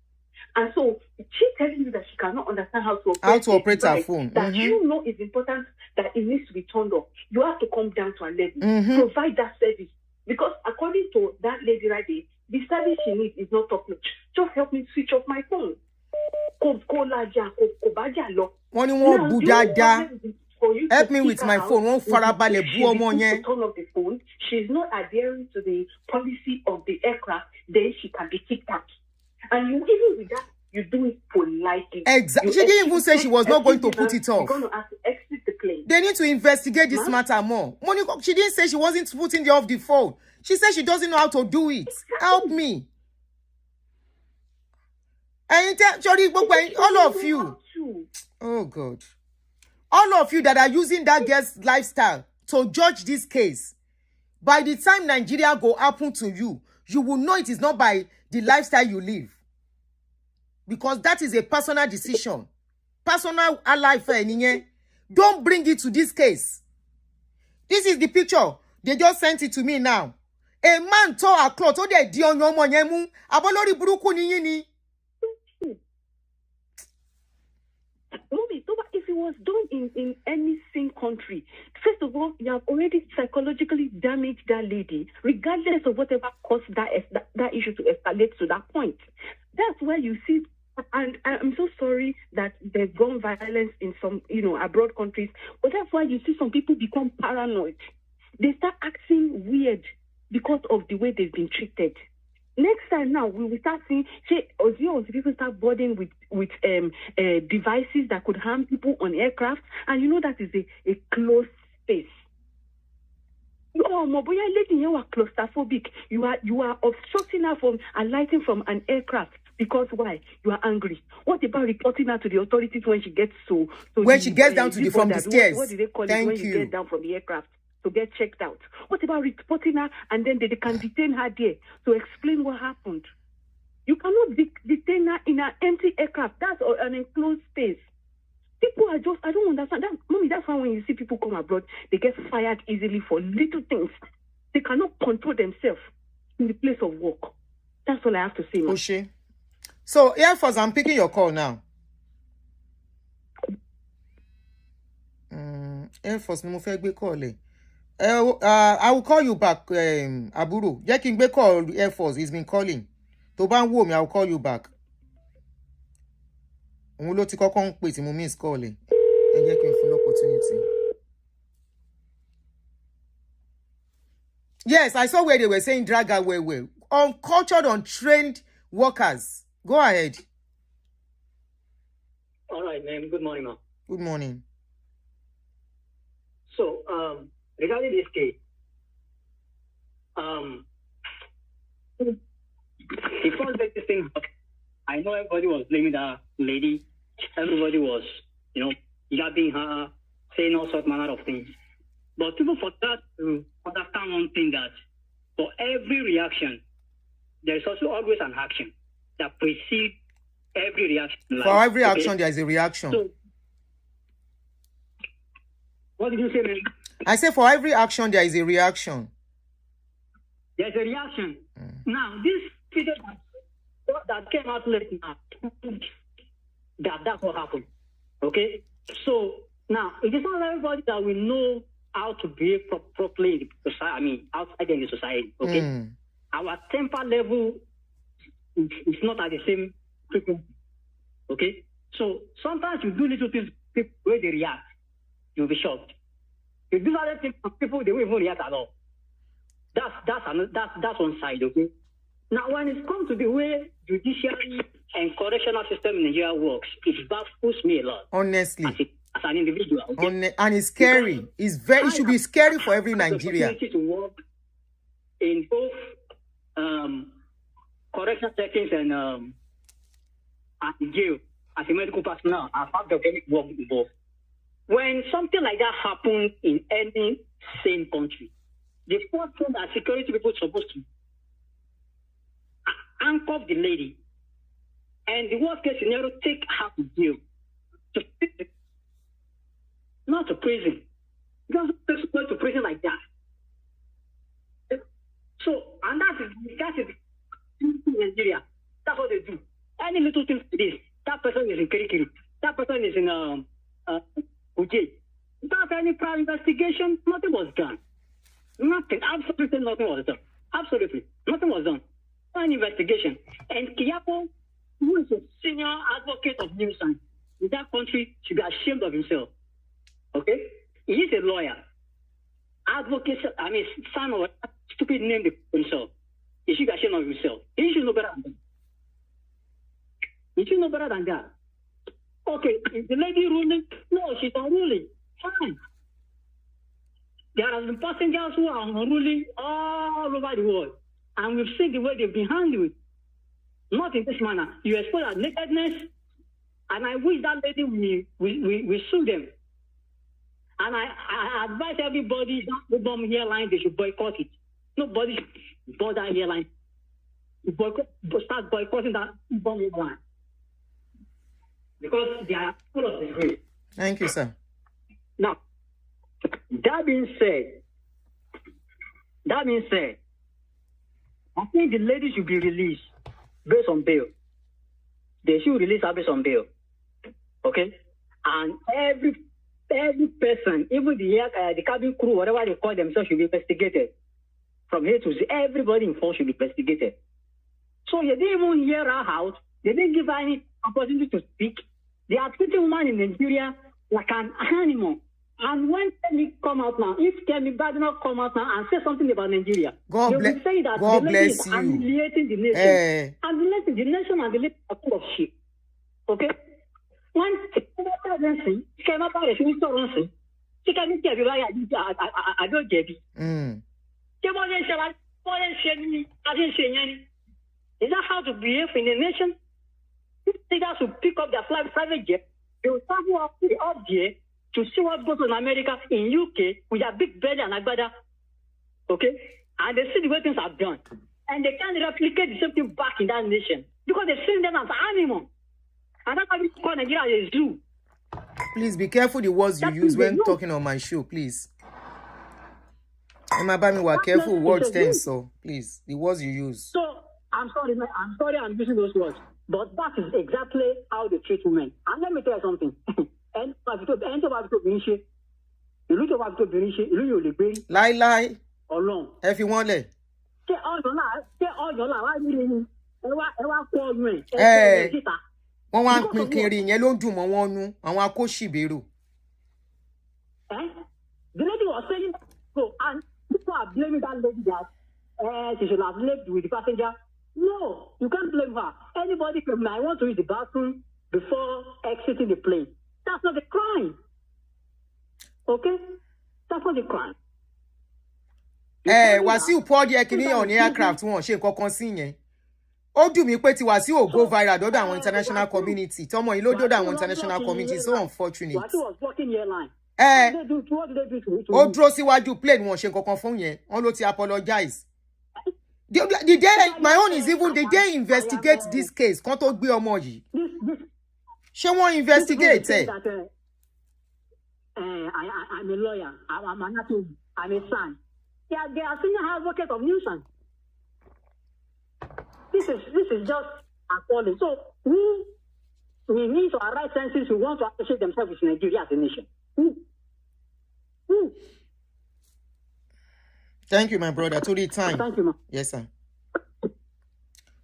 And so she's telling you that she cannot understand how to operate her phone. That is important, that it needs to be turned off. You have to come down to a level. Provide that service. Because according to that lady right there, the service she needs is not top notch. Just help me switch off my phone. Help me with my phone. Won't farabale bu omo yen. Turn off the phone. She's not adhering to the policy of the aircraft. Then she can be kicked out. And you even with that, you do it politely. Exactly. She didn't even say she was not going to put it off. You're going to have to exit the plane. They need to investigate this matter more. Monica, she didn't say she wasn't putting off the phone. She said she doesn't know how to do it. Exactly. Help me. And all of you. Oh God. All of you that are using that girl's lifestyle to judge this case, by the time Nigeria go happen to you, you will know it is not by the lifestyle you live. Because that is a personal decision. Personal life. Don't bring it to this case. This is the picture. They just sent it to me now. A man tore a cloth. Oh, they dion yo mo yemu. Abolori buruku ni yini. If it was done in any same country, first of all, you have already psychologically damaged that lady, regardless of whatever caused that issue to escalate to that point. That's where you see, and I'm so sorry that there's gun violence in some, abroad countries, but that's why you see some people become paranoid. They start acting weird because of the way they've been treated. Next time now, we will start seeing, people start boarding with devices that could harm people on aircraft, and that is a closed space. You are claustrophobic. You are obstructing her from alighting from an aircraft. Because why? You are angry. What about reporting her to the authorities when she gets when she gets down from the stairs? What do they call it when you get down from the aircraft to get checked out? What about reporting her and then they can detain her there to explain what happened? You cannot detain her in an empty aircraft. That's an enclosed space. People are just, I don't understand. Mommy, that's why when you see people come abroad, they get fired easily for little things. They cannot control themselves in the place of work. That's all I have to say, ma'am. Oshé. So, Air Force, I'm picking your call now. Air Force, no more gbe call. I will call you back, Aburo. Jẹ́ kí n gbé call Air Force. He's been calling. Tó bá ń wò mí, I will call you back. Òun ló ti kọ́kọ́ ń pè tí mo miss call ẹ̀. Ẹ jẹ́ kí n fún opportunity. Yes, I saw where they were saying drag away. Uncultured, untrained workers. Go ahead. All right, ma'am. Good morning, ma'am. Good morning. So, regarding this case, the first basic thing, I know everybody was blaming that lady. Everybody was, yabbing her, saying all sorts manner of things. But people forgot to understand one thing, that for every reaction, there is also always an action that precedes every reaction. For every action, there is a reaction. So, what did you say, man? I say for every action, there is a reaction. There's a reaction. Now, this video that came out late now, that's what happened. Okay? So, now, it is not everybody that will know how to behave properly in the society, outside in the society. Okay? Our temper level is not at the same frequency. Okay? So, sometimes you do little things, people, where they react, you'll be shocked. You do other things, people, they won't even react at all. That's one side, okay? Now, when it comes to the way judiciary and correctional system in Nigeria works, it baffles me a lot. Honestly. As an individual. Okay? And it's scary. It should be scary for every Nigerian. To work in both correctional settings and jail as a medical personnel. I've had to work in both. When something like that happens in any sane country, the first thing that security people are supposed to handcuff the lady, and the worst case scenario, take her to jail, not to prison. Because people go to prison like that. So, and that is in Nigeria. That's what they do. Any little thing like this, that person is in Kirikiri, that person is in Uje. Without any prior investigation, nothing was done. Nothing. Absolutely nothing was done. Absolutely. Nothing was done. An investigation. And Kiyapo, who is a senior advocate of nuisance in that country, should be ashamed of himself. Okay? He is a lawyer. Advocate, son of a stupid name himself. He should be ashamed of himself. He should know better than that. He should know better than that. Okay, is the lady ruling? No, she's unruly. Fine. There have been passengers who are unruly all over the world. And we've seen the way they've been handled. Not in this manner. You expose our nakedness. And I wish that lady we sue them. And I advise everybody that Ibom airline, they should boycott it. Nobody should bother airline. Start boycotting that Ibom airline. Because they are full of disgrace. Thank you, sir. Now, that being said, I think the lady should be released based on bail. They should release her based on bail. Okay? And every person, even the cabin crew, whatever they call themselves, should be investigated. From A to Z, everybody involved should be investigated. So you didn't even hear her out. They didn't give her any opportunity to speak. They are treating women in Nigeria like an animal. And when Kemi come out now, if Kemi Badenoch come out now and say something about Nigeria, they will say that the lady is humiliating the nation. And the nation and the lady are full of shit. Okay? When Kemi is that how to behave in a nation? Leaders will pick up their private jet. They will travel up there to see what goes on in America, in UK, with their big belly and agbada. Okay? And they see the way things are done. And they can't replicate the same thing back in that nation. because they see them as animals. And that's why we call Nigeria a zoo. Please be careful the words you use when talking on my show, please. Emma Bami, we're careful words then, so please, the words you use. So I'm sorry I'm using those words. But that is exactly how they treat women. And let me tell you something. Lie. Ọlọ́run. If you want it. Ṣé ọ̀yọ́ là wá rí ni ẹ wá kó ọyún ẹ̀ Eh. síta. Wọ́n wá ń pín kiri yẹn ló ń dùn mọ́ wọn nú àwọn akóṣìbérò. The lady was saying so, and people are blaming that lady that she should have left with the passenger. No, you can't blame her. Anybody can. I want to use the bathroom before exiting the plane. That's not a crime. Okay, that's not a crime. Wàsíù poured the kini on aircraft wọn ṣe nǹkan kan sí yẹn. Ó dùn mí pé tí Wàsíù ò go viral dọ́dọ̀ àwọn international community. Tọmọ yìí ló dọ́dọ̀ àwọn international community, so unfortunate. Wàsíù was blocking the airline. Ó What did they do to dúró síwájú plane wọn ṣe nǹkan kan fún yẹn. Wọ́n ló ti apologize. The day my own is even the day investigate this case kan tó gbé ọmọ yìí. Ṣé wọ́n investigate ẹ̀? I'm a lawyer. I'm an attorney. I'm a son. Yeah, they are senior advocate of nuisance. This is just appalling. So we need to our right senses who want to associate themselves with Nigeria as a nation. Thank you, my brother. To the time. Thank you, ma'am. Yes, sir.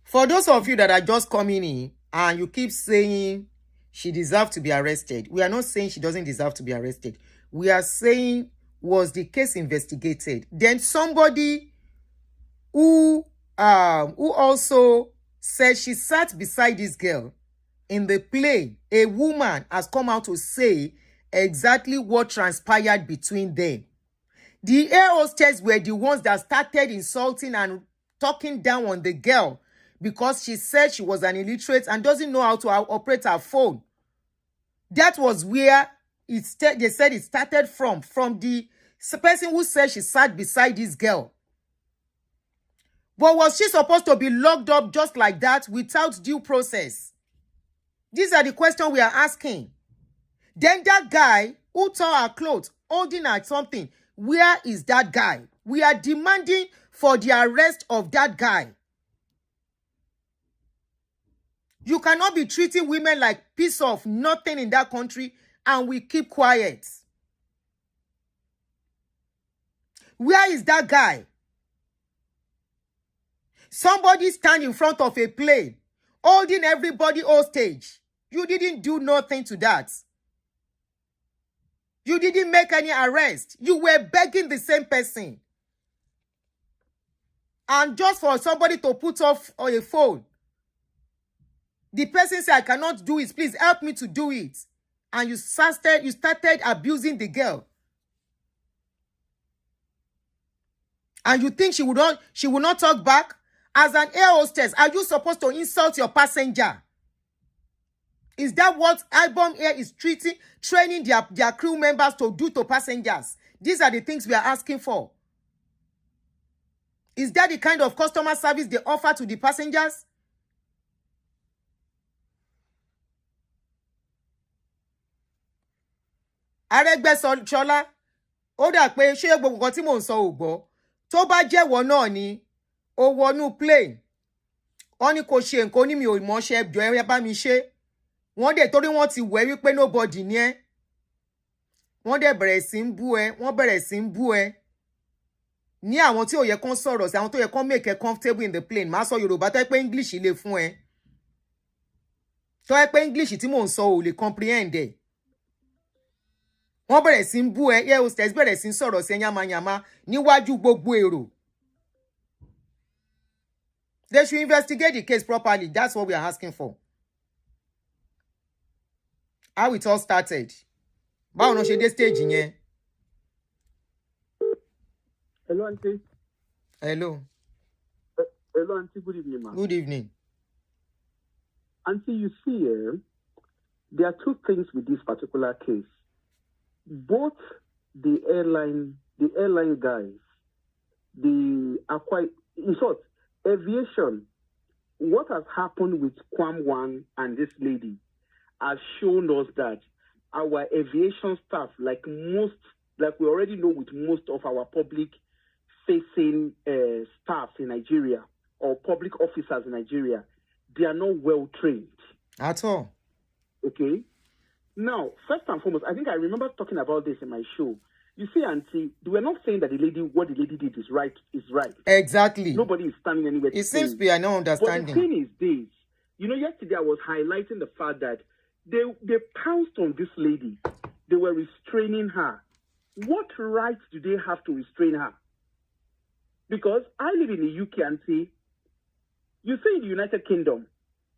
For those of you that are just coming in and you keep saying she deserves to be arrested, we are not saying she doesn't deserve to be arrested. We are saying, was the case investigated? Then somebody who also said she sat beside this girl in the plane, a woman has come out to say exactly what transpired between them. The air hostess were the ones that started insulting and talking down on the girl because she said she was an illiterate and doesn't know how to operate her phone. That was where they said it started from the person who said she sat beside this girl. But was she supposed to be locked up just like that without due process? These are the questions we are asking. Then that guy who tore her clothes, holding her something, where is that guy? We are demanding for the arrest of that guy. You cannot be treating women like piece of nothing in that country and we keep quiet. Where is that guy? Somebody stand in front of a plane, holding everybody hostage. You didn't do nothing to that. You didn't make any arrest. You were begging the same person. And just for somebody to put off on a phone, the person said, I cannot do it. Please help me to do it. And you started abusing the girl. And you think she will not talk back? As an air hostess, are you supposed to insult your passenger? Is that what Ibom Air is training their crew members to do to passengers? These are the things we are asking for. Is that the kind of customer service they offer to the passengers? Arẹ́gbẹ́ṣọlá, ó dà pé ṣé gbogbo nǹkan tí mò ń sọ ò gbọ́. Tó bá jẹ́wọ́ náà ni ó wọnú plane. Wọ́n ní kò ṣe nǹkan ní mi ò mọ̀ ṣe ẹjọ́ ẹ bá mi ṣe. Wọ́n dẹ̀ torí wọ́n ti wẹ̀ wípé nobody ni ẹ́. Wọ́n dẹ̀ bẹ̀rẹ̀ sí ń bú ẹ, wọ́n bẹ̀rẹ̀ sí ń bú ẹ. Ní àwọn tí ò yẹ kán sọ̀rọ̀ sí, àwọn tó yẹ kán make ẹ comfortable in the plane. Má sọ Yorùbá tó yẹ pé English lè fún ẹ. Tó yẹ pé English tí mò ń sọ ò lè comprehend ẹ. Wọ́n bẹ̀rẹ̀ sí ń bú ẹ, air hostess bẹ̀rẹ̀ sí ń sọ̀rọ̀ sí yamayama níwájú gbogbo èrò. They should investigate the case properly. That's what we are asking for. How it all started. Báwo ló ṣe dé stage yẹn? Hello, auntie. Hello. Hello, auntie. Good evening, ma'am. Good evening. Auntie, you see, there are two things with this particular case. Both the airline guys, they are quite, in short, aviation what has happened with Kwam Wan and this lady has shown us that our aviation staff, like we already know with most of our public-facing staff in Nigeria or public officers in Nigeria, they are not well trained. At all. Okay? Now, first and foremost, I think I remember talking about this in my show. You see, Auntie, we're not saying that what the lady did is right. Exactly. Nobody is standing anywhere. It seems we are not understanding. But the thing is this. Yesterday I was highlighting the fact that they pounced on this lady. They were restraining her. What right do they have to restrain her? Because I live in the UK, Auntie. You say in the United Kingdom,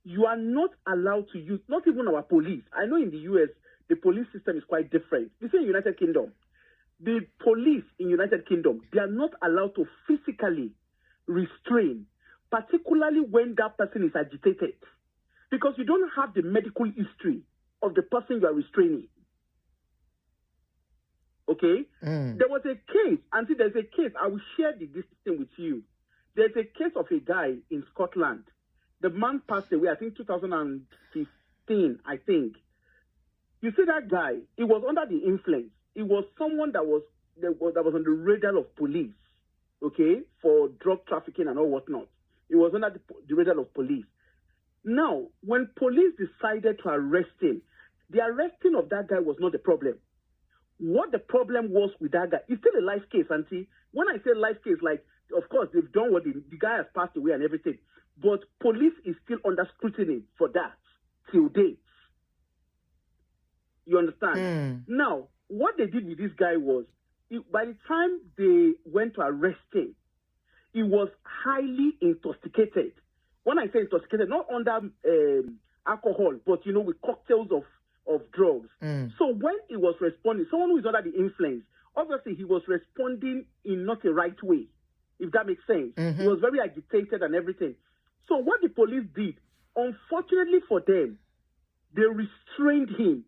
you are not allowed to use, not even our police. I know in the US, the police system is quite different. You say in the United Kingdom, the police in United Kingdom, they are not allowed to physically restrain, particularly when that person is agitated, because you don't have the medical history of the person you are restraining. Okay? There was a case, and see, there's a case, I will share this thing with you. There's a case of a guy in Scotland. The man passed away, I think 2015, I think. You see that guy, he was under the influence. He was someone that was on the radar of police, okay, for drug trafficking and all whatnot. He was under the radar of police. Now, when police decided to arrest him, the arresting of that guy was not the problem. What the problem was with that guy, it's still a life case, Auntie. When I say life case, like, of course, they've done what the guy has passed away and everything, but police is still under scrutiny for that till date. You understand? Now, what they did with this guy was, by the time they went to arrest him, he was highly intoxicated. When I say intoxicated, not under alcohol, but, with cocktails of drugs. So when he was responding, someone who is under the influence, obviously he was responding in not a right way, if that makes sense. He was very agitated and everything. So what the police did, unfortunately for them, they restrained him.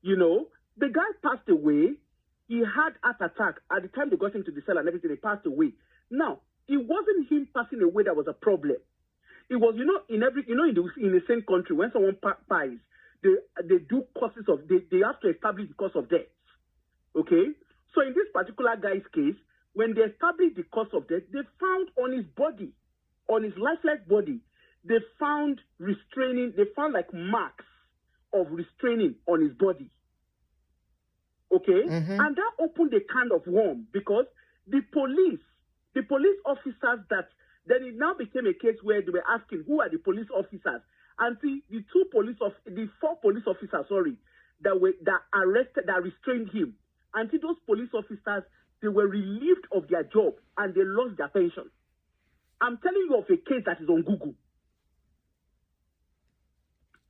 The guy passed away. He had heart attack. At the time they got him to the cell and everything, he passed away. Now, it wasn't him passing away that was a problem. It was, in the same country, when someone dies, they do causes of, they have to establish the cause of death. Okay? So in this particular guy's case, when they established the cause of death, they found on his body, on his lifeless body, they found like marks of restraining on his body. Okay? And that opened a can of worm, because the police officers then it now became a case where they were asking, who are the police officers? And see, the four police officers, that restrained him. And see, those police officers, they were relieved of their job and they lost their pension. I'm telling you of a case that is on Google.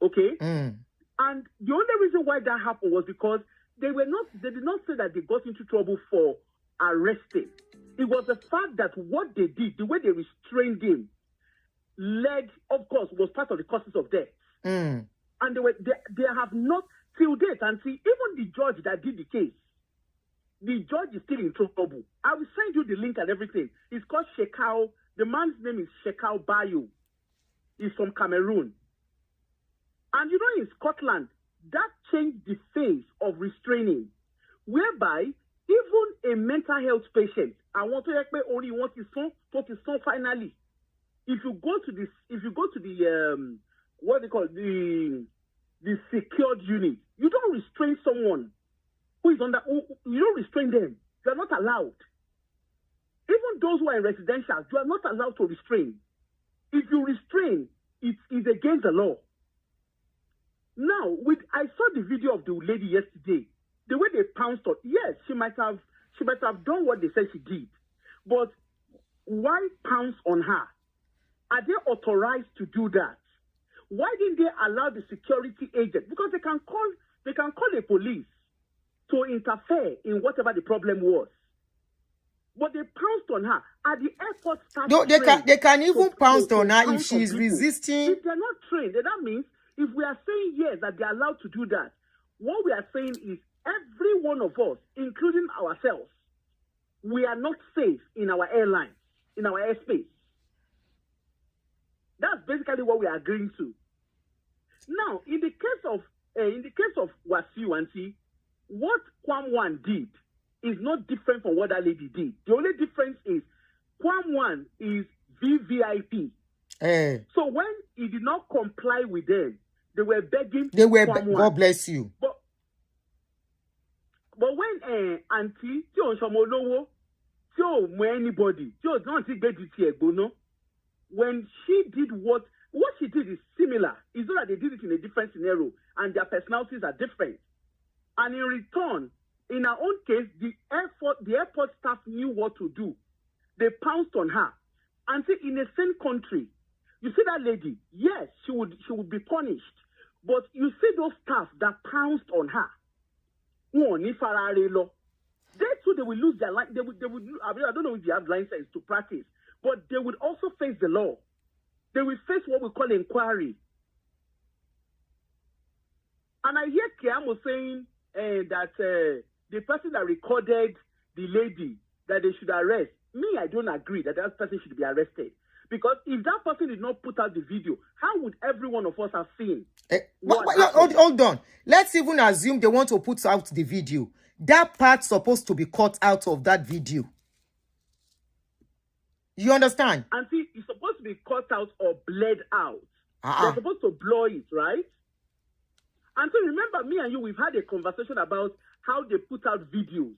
Okay? And the only reason why that happened was because they did not say that they got into trouble for arresting. It was the fact that what they did, the way they restrained him, was part of the causes of death. And they have not, till date, and see, even the judge that did the case, the judge is still in trouble. I will send you the link and everything. It's called Shekau. The man's name is Shekau Bayo. He's from Cameroon. And in Scotland, that changed the face of restraining, whereby even a mental health patient, I want to only want his son finally. If you go to the what they call the secured unit, you don't restrain someone who is you don't restrain them. You are not allowed. Even those who are in residential, you are not allowed to restrain. If you restrain, it is against the law. Now, I saw the video of the lady yesterday. The way they pounced on, yes, she might have done what they said she did, but why pounce on her? Are they authorized to do that? Why didn't they allow the security agent? Because they can call the police to interfere in whatever the problem was. But they pounced on her at the airport staff. No, they can even pounce on her if she's resisting. If they're not trained, then that means if we are saying yes that they're allowed to do that, what we are saying is every one of us, including ourselves, we are not safe in our airlines, in our airspace. That's basically what we are agreeing to. Now, in the case of Wasiu and see, what Kwam1 did is not different from what that lady did. The only difference is Kwam1 is VVIP. So when he did not comply with them, they were begging. God bless you. But when Auntie Tio Shomolowo, Tio anybody, Tio not when she did what she did is similar. It's not that they did it in a different scenario and their personalities are different. And in return, in our own case, the airport staff knew what to do. They pounced on her. And see, in the same country, you see that lady, yes, she would be punished. But you see those staff that pounced on her. They too, they will lose their life. They would, I don't know if they have license to practice, but they would also face the law. They will face what we call inquiry. And I hear Kiamo saying that the person that recorded the lady, that they should arrest. Me, I don't agree that person should be arrested. Because if that person did not put out the video, how would every one of us have seen? Hold on. Let's even assume they want to put out the video. That part's supposed to be cut out of that video. You understand? And see, it's supposed to be cut out or bled out. They're supposed to blur it, right? And so remember, me and you, we've had a conversation about how they put out videos.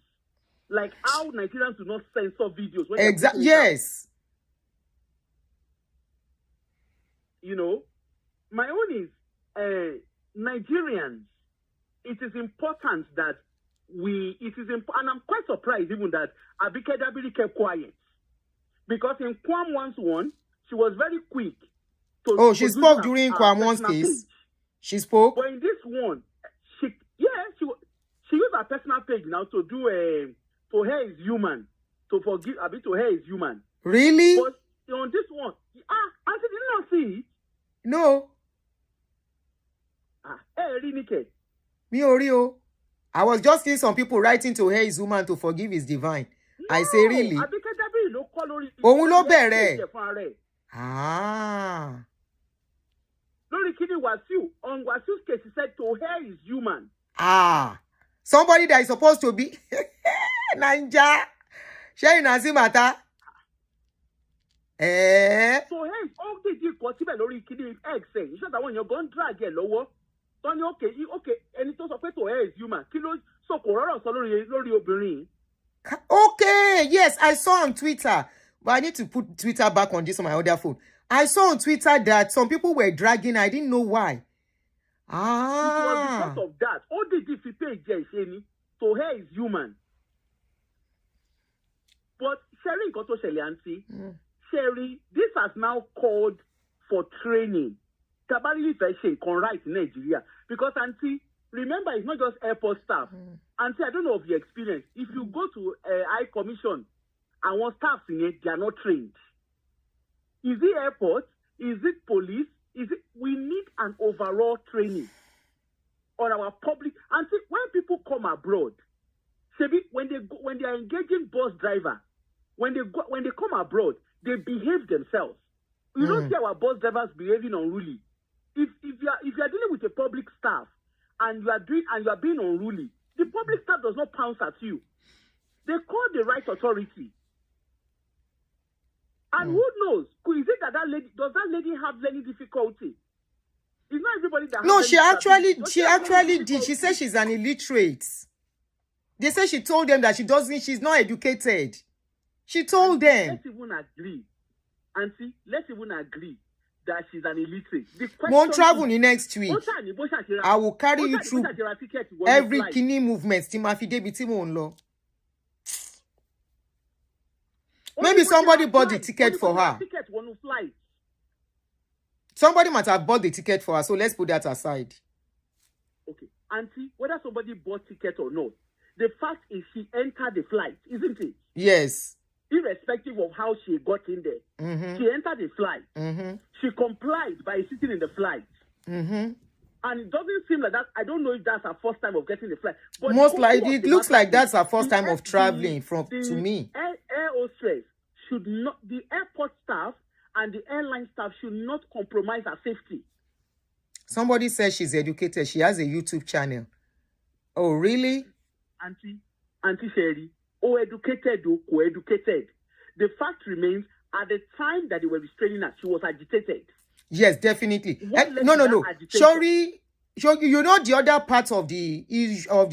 Like how Nigerians do not censor videos. Exactly. Yes. You know, my own is Nigerians. It is important that and I'm quite surprised even that Abike Dabiri kept quiet. Because in Kwam1's one, she was very quick. She spoke during Kwam1's case. She spoke. But in this one, she used her personal page now to do for her is human. To forgive a bit to her is human. Really? But on this one, I did not see it. No. Really, me Oreo. I was just seeing some people writing to her is human to forgive is divine. No, I say really. Òun ló bẹ̀rẹ̀. Lórí kíni Wasiu, on Wasiu's case, he said to her is human. Somebody that is supposed to be Ninja. Sharing Azimata. So hey, all the deal possible lórí kíni egg say. You sure that when you're going to drag it lower, Tony, okay, and it's also to her is human. Kilo so kororo so lórí obìnrin. Okay, yes, I saw on Twitter, but I need to put Twitter back on this on my other phone. I saw on Twitter that some people were dragging. I didn't know why. It was because of that. All the different pages to her is human. But Sherry got to Sherry, this has now called for training. Tabari version can write in Nigeria because Auntie, remember, it's not just airport staff. Auntie, I don't know of your experience. If you go to High Commission and want staff in it, they are not trained. Is it airport? Is it police? We need an overall training on our public. And see, when people come abroad, when they are engaging bus driver, when they come abroad, they behave themselves. You don't see our bus drivers behaving unruly. If you are dealing with a public staff and you are being unruly, the public staff does not pounce at you. They call the right authority. And who knows? Is it that lady does that lady have any difficulty? It's not everybody that. No, she actually did. She said she's an illiterate. They say she told them that she's not educated. She told them. Let's even agree. Auntie, let's even agree that she's an illiterate. Won't travel in next week. I will carry you through every kidney movement. Maybe somebody bought the ticket for her. Somebody might have bought the ticket for her, so let's put that aside. Okay. Auntie, whether somebody bought ticket or not, the fact is she entered the flight, isn't it? Yes. Irrespective of how she got in there. She entered the flight. She complied by sitting in the flight. And it doesn't seem like that. I don't know if that's her first time of getting the flight. But most likely, it looks like that's her first time of traveling to me. Air hostess should not, the airport staff and the airline staff should not compromise her safety. Somebody says she's educated. She has a YouTube channel. Oh, really? Auntie Sherry, educated or co-educated. The fact remains, at the time that they were restraining her, she was agitated. Yes, definitely. What No. led to that agitation? Sorry, you know the other part of the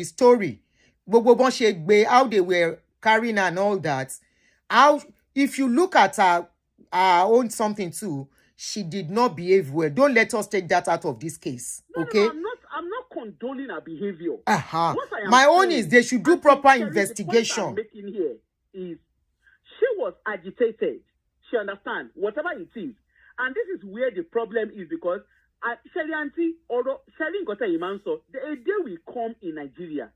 story. Gbogbo bon ṣe gbé, how they were carrying her and all that. How, if you look at her own something too, she did not behave well. Don't let us take that out of this case. Okay? No, I'm not condoning her behavior. My own is they should do proper investigation. The point I'm making here is she was agitated. She understands whatever it is. And this is where the problem is, because Sherry Auntie, or Sherry Ngota Imanso, a day will come in Nigeria.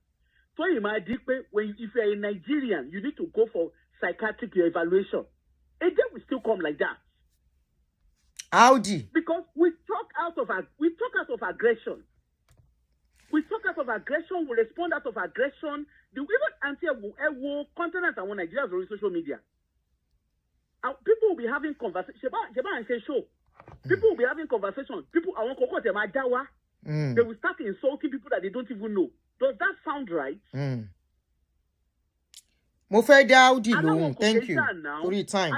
So imagine if you're a Nigerian, you need to go for psychiatric evaluation. A day will still come like that. Howdy. Because we talk out of aggression. We talk out of aggression, we respond out of aggression. The even anti continent and Nigerians on social media. People will be having conversations. People will be having conversations. People, they will start insulting people that they don't even know. Does that sound right? Mo fẹ́ dá Audi lóhùn. Thank you for your time.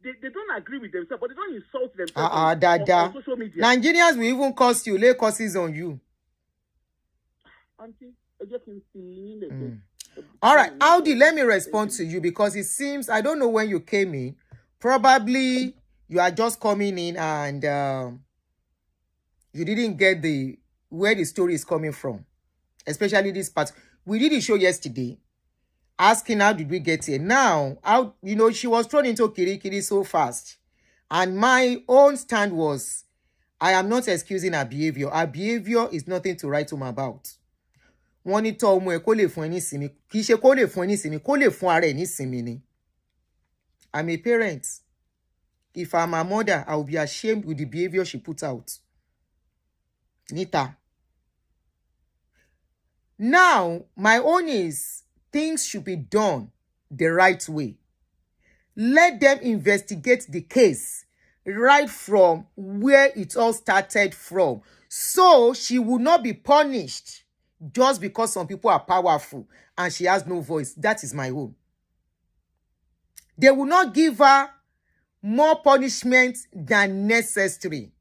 They don't agree with themselves, but they don't insult themselves on social media. Nigerians will even curse you, lay curses on you. Auntie, I just can see. All right, Audi, let me respond to you, because it seems, I don't know when you came in. Probably you are just coming in and you didn't get where the story is coming from, especially this part. We did a show yesterday asking how did we get here. Now, how, she was thrown into Kirikiri so fast. And my own stand was, I am not excusing her behavior. Her behavior is nothing to write home about. Wọ́n ní tọ́ ọmọ ẹ̀ kó lè fún ẹ ní ìsinmi, kì í ṣe kó lè fún ẹ ní ìsinmi, kó lè fún ara ẹ̀ ní ìsinmi ni. I'm a parent. If I'm a mother, I will be ashamed with the behavior she put out. Nita. Now, my own is, things should be done the right way. Let them investigate the case right from where it all started from. So she will not be punished just because some people are powerful and she has no voice. That is my own. They will not give her more punishment than necessary.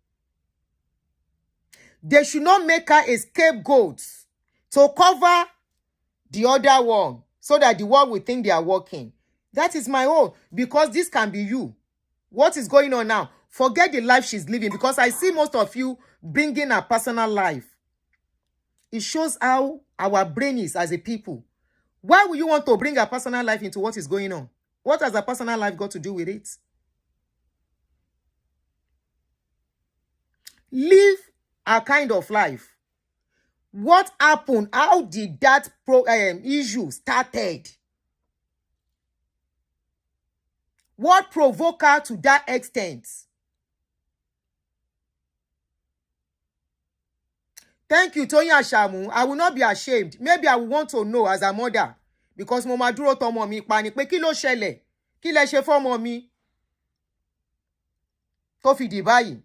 They should not make her a scapegoat to cover the other one so that the world will think they are working. That is my own, because this can be you. What is going on now? Forget the life she's living, because I see most of you bringing her personal life. It shows how our brain is as a people. Why would you want to bring her personal life into what is going on? What has her personal life got to do with it? Live a kind of life. What happened? How did that issue started? What provoked her to that extent? Thank you, Toyin Ashamu. I will not be ashamed. Maybe I will want to know as a mother. Because mo ma dúró tọmọ mi pa ni pé kí ló ṣẹlẹ̀? Kí lẹ ṣe fọ́mọ mi? Tó fi dì báyìí.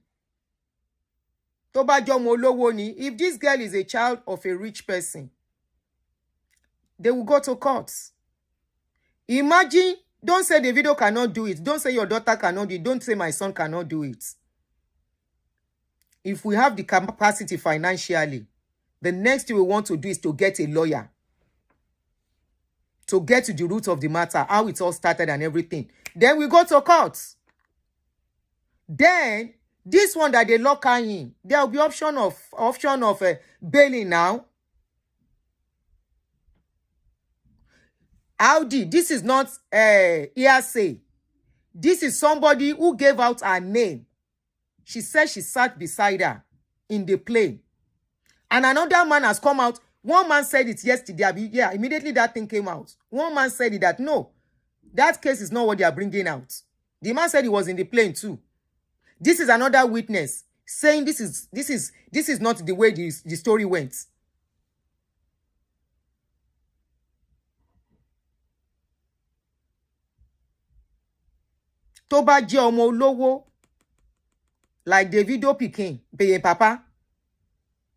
Tó bá jọ mo lówó ni. If this girl is a child of a rich person, they will go to court. Imagine, don't say the video cannot do it. Don't say your daughter cannot do it. Don't say my son cannot do it. If we have the capacity financially, the next thing we want to do is to get a lawyer. To get to the root of the matter, how it all started and everything. Then we go to court. Then, this one that they lock her in, there will be option of bailing now. Audi, this is not hearsay. This is somebody who gave out her name. She said she sat beside her in the plane. And another man has come out. One man said it yesterday. Yeah, immediately that thing came out. One man said it that, no, that case is not what they are bringing out. The man said he was in the plane too. This is another witness saying this is not the way the story went. tó bá jẹ́ ọmọ olówó like Davido pikin peye papa,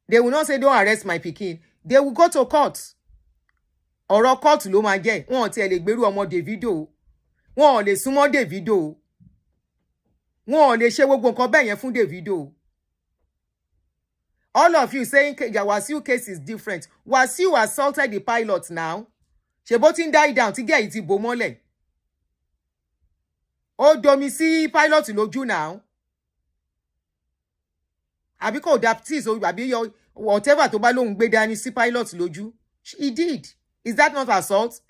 they will not say don't arrest my pikin. They will go to court. Ọ̀rọ̀ court ló máa jẹ́. Wọ́n ti ẹ̀ lè gbèrú ọmọ Davido. Wọ́n ò lè súnmọ́ Davido. Wọ́n ò lè ṣe gbogbo nǹkan bẹ́ẹ̀ yẹn fún Davido. All of you saying Wasiu case is different. Wasiu assaulted the pilot now. Ṣé bó ti ń die down tí gẹ̀ yìí ti bò mọ́lẹ̀. Ó domi sí pilot lójú now. Àbí kò daptis o àbí whatever tó bá lóhun gbé dání sí pilot lójú. He did. Is that not assault?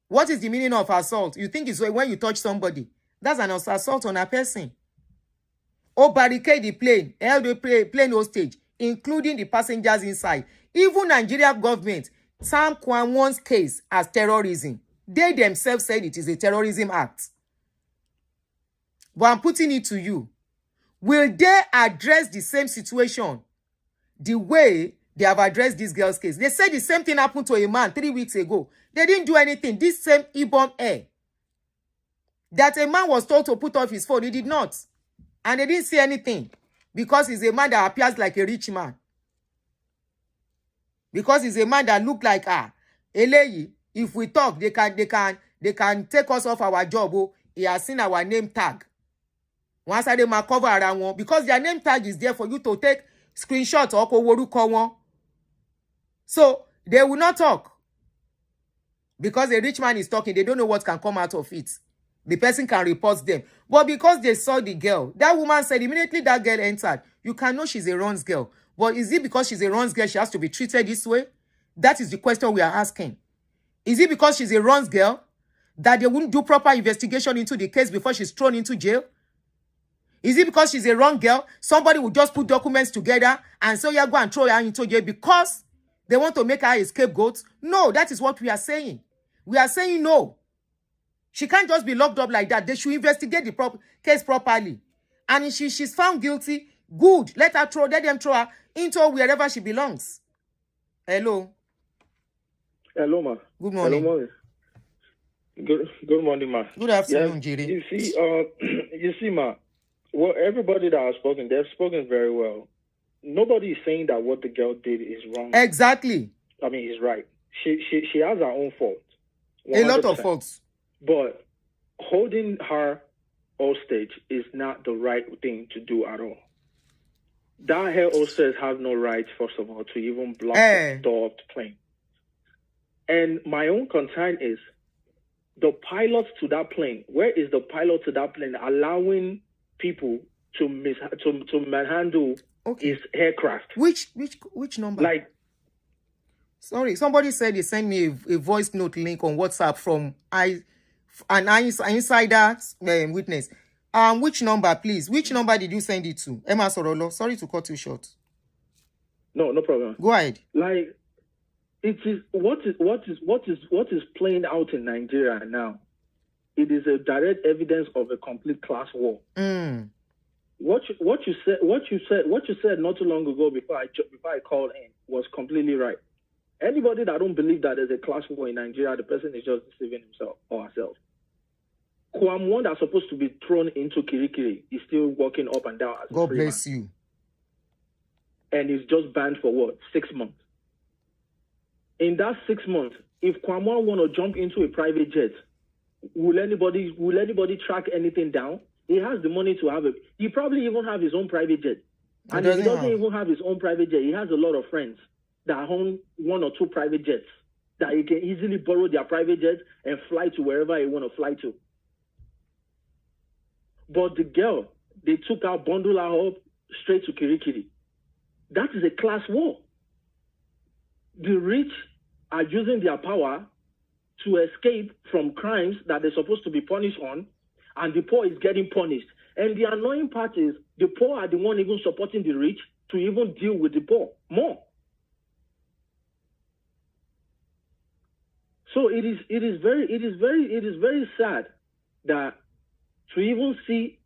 What is the meaning of assault? You think it's when you touch somebody. That's an assault on a person. Ó barricade the plane, held the plane hostage, including the passengers inside. Even Nigeria government, Sam Kwanwon's case as terrorism. They themselves said it is a terrorism act. But I'm putting it to you. Will they address the same situation the way they have addressed this girl's case? They said the same thing happened to a man 3 weeks ago. They didn't do anything. This same Ibom air. That a man was told to put off his phone. He did not. And they didn't say anything. Because he's a man that appears like a rich man. Because he's a man that look like Eleyi. If we talk, they can take us off our job. Oh, he has seen our name tag. Once they might cover around one. Because their name tag is there for you to take screenshots or woruko one. So they will not talk. Because a rich man is talking, they don't know what can come out of it. The person can report them. But because they saw the girl, that woman said immediately that girl entered, you can know she's a runs girl. But is it because she's a runs girl she has to be treated this way? That is the question we are asking. Is it because she's a runs girl that they wouldn't do proper investigation into the case before she's thrown into jail? Is it because she's a wrong girl? Somebody will just put documents together and say, yeah, go and throw her into jail because they want to make her a scapegoat? No, that is what we are saying. We are saying no. She can't just be locked up like that. They should investigate the case properly. And if she's found guilty, good. Let them throw her into wherever she belongs. Hello. Hello, ma. Good morning. Hello, morning. Good morning, ma. Good afternoon, Jerry. You see, ma. Well, everybody that has spoken, they've spoken very well. Nobody is saying that what the girl did is wrong. Exactly. I mean, he's right. She has her own fault. 100%. A lot of faults. But holding her hostage is not the right thing to do at all. That her hostess has no right, first of all, to even block the door of the plane. And my own concern is the pilot to that plane. Where is the pilot to that plane allowing people to manhandle his aircraft? Which number? Like, sorry, somebody said they sent me a voice note link on WhatsApp from an insider witness. Which number, please? Which number did you send it to? Emma Sorolo. Sorry to cut you short. No problem. Go ahead. Like, it is what is playing out in Nigeria now. It is a direct evidence of a complete class war. What you said not too long ago before I called in was completely right. Anybody that don't believe that there's a class war in Nigeria, the person is just deceiving himself or herself. Kwamwon that's supposed to be thrown into Kirikiri is still walking up and down. God bless you. And he's just banned for what? 6 months. In that 6 months, if Kwamwon want to jump into a private jet, will anybody track anything down? He has the money to have it. He probably even have his own private jet. And if he doesn't even have his own private jet, he has a lot of friends that own 1 or 2 private jets that he can easily borrow their private jets and fly to wherever he want to fly to. But the girl, they took her, bundled her up straight to Kirikiri. That is a class war. The rich are using their power to escape from crimes that they're supposed to be punished on, and the poor is getting punished. And the annoying part is the poor are the one even supporting the rich to even deal with the poor more. So it is very sad that to even see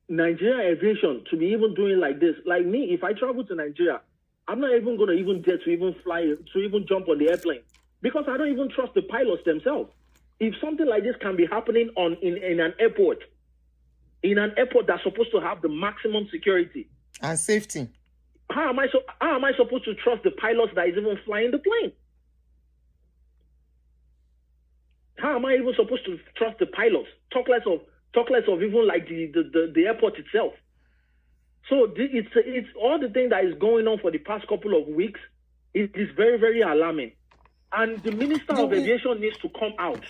Nigeria aviation to be even doing like this. Like me, if I travel to Nigeria, I'm not even going to even dare to even fly, to even jump on the airplane, because I don't even trust the pilots themselves. If something like this can be happening in an airport, in an airport that's supposed to have the maximum security and safety. How am I supposed to trust the pilots that is even flying the plane? How am I even supposed to trust the pilots? Talk less of even like the airport itself. So it's all the thing that is going on for the past couple of weeks. It is very, very alarming. And the Minister of Aviation needs to come out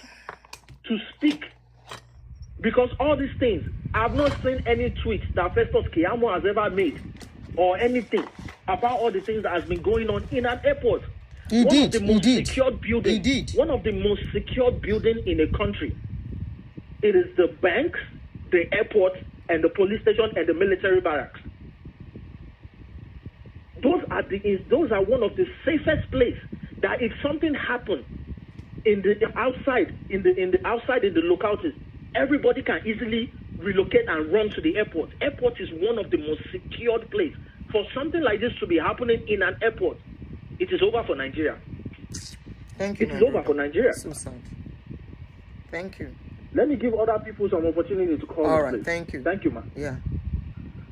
to speak. Because all these things, I've not seen any tweet that Festus Keyamo has ever made or anything about all the things that has been going on in an airport. One of the most secured buildings in a country. It is the banks, the airport, and the police station and the military barracks. Those are one of the safest places that if something happened in the localities, everybody can easily relocate and run to the airport. Airport is one of the most secured places. For something like this to be happening in an airport, it is over for Nigeria. Thank you. It is over for Nigeria. So sad. Thank you. Let me give other people some opportunity to call. All right, thank you. Thank you, man. Yeah.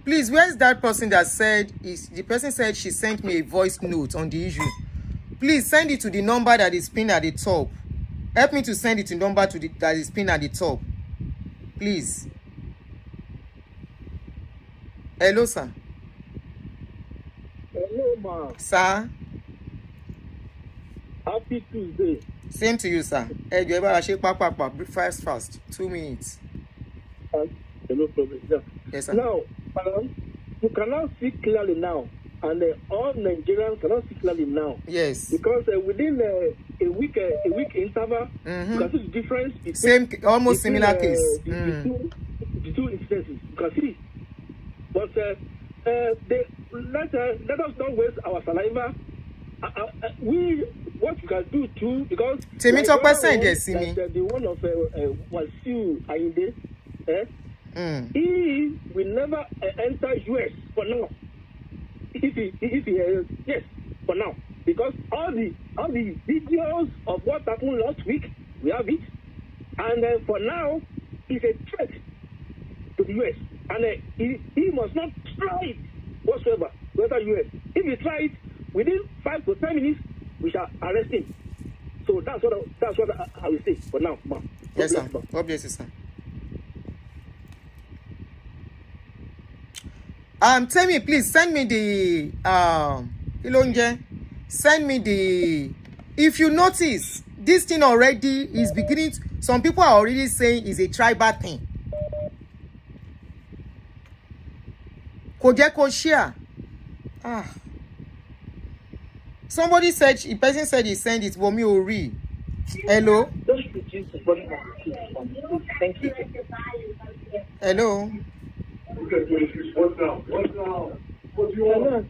Please, where's that person that said, the person said she sent me a voice note on the issue. Please send it to the number that is pinned at the top. Help me to send it to the number that is pinned at the top. Please. Hello, sir. Hello, ma. Sir. Happy Tuesday. Same to you, sir. Fast. 2 minutes. No problem. Yeah. Yes, sir. Now, you cannot see clearly now, and all Nigerians cannot see clearly now. Yes. Because within a week interval, you can see the difference between almost similar case. The two instances. You can see. But let us not waste our saliva. What you can do too, because the one of Wasiu Ayinde, he will never enter US for now. Yes, for now, because all the videos of what happened last week, we have it, and for now, it's a threat to the US, and he must not try it whatsoever, whether US. If he try it, within 5 to 10 minutes, we shall arrest him. So that's what I will say for now. Yes, sir. God bless you, sir. Tell me, please send me the send me the. If you notice, this thing already is beginning. Some people are already saying it's a tribal thing. Kojeko share. Somebody said, a person said he sent it for me or read. Hello? Just reduce the volume of the kids from me. Thank you. Hello? What's now? What do you want?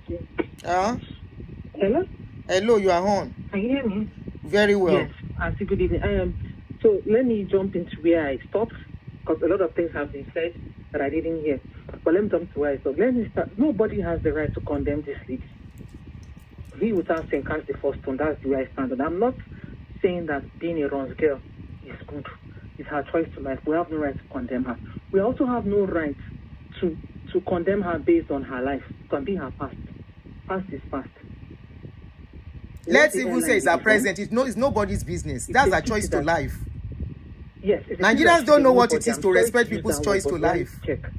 Hello? Hello, you are on. Can you hear me? Very well. Yes, I see. Good evening. So let me jump into where I stopped, because a lot of things have been said that I didn't hear. But let me jump to where I stopped. Let me start. Nobody has the right to condemn this lady. He without saying cast the first stone. That's the way I stand. And I'm not saying that being a Ron's girl is good. It's her choice to life. We have no right to condemn her. We also have no right to condemn her based on her life. It can be her past. Past is past. Let's even say it's her present. It's nobody's business. That's her choice to life. Yes. Nigerians don't know what it is to respect people's choice to life. Check.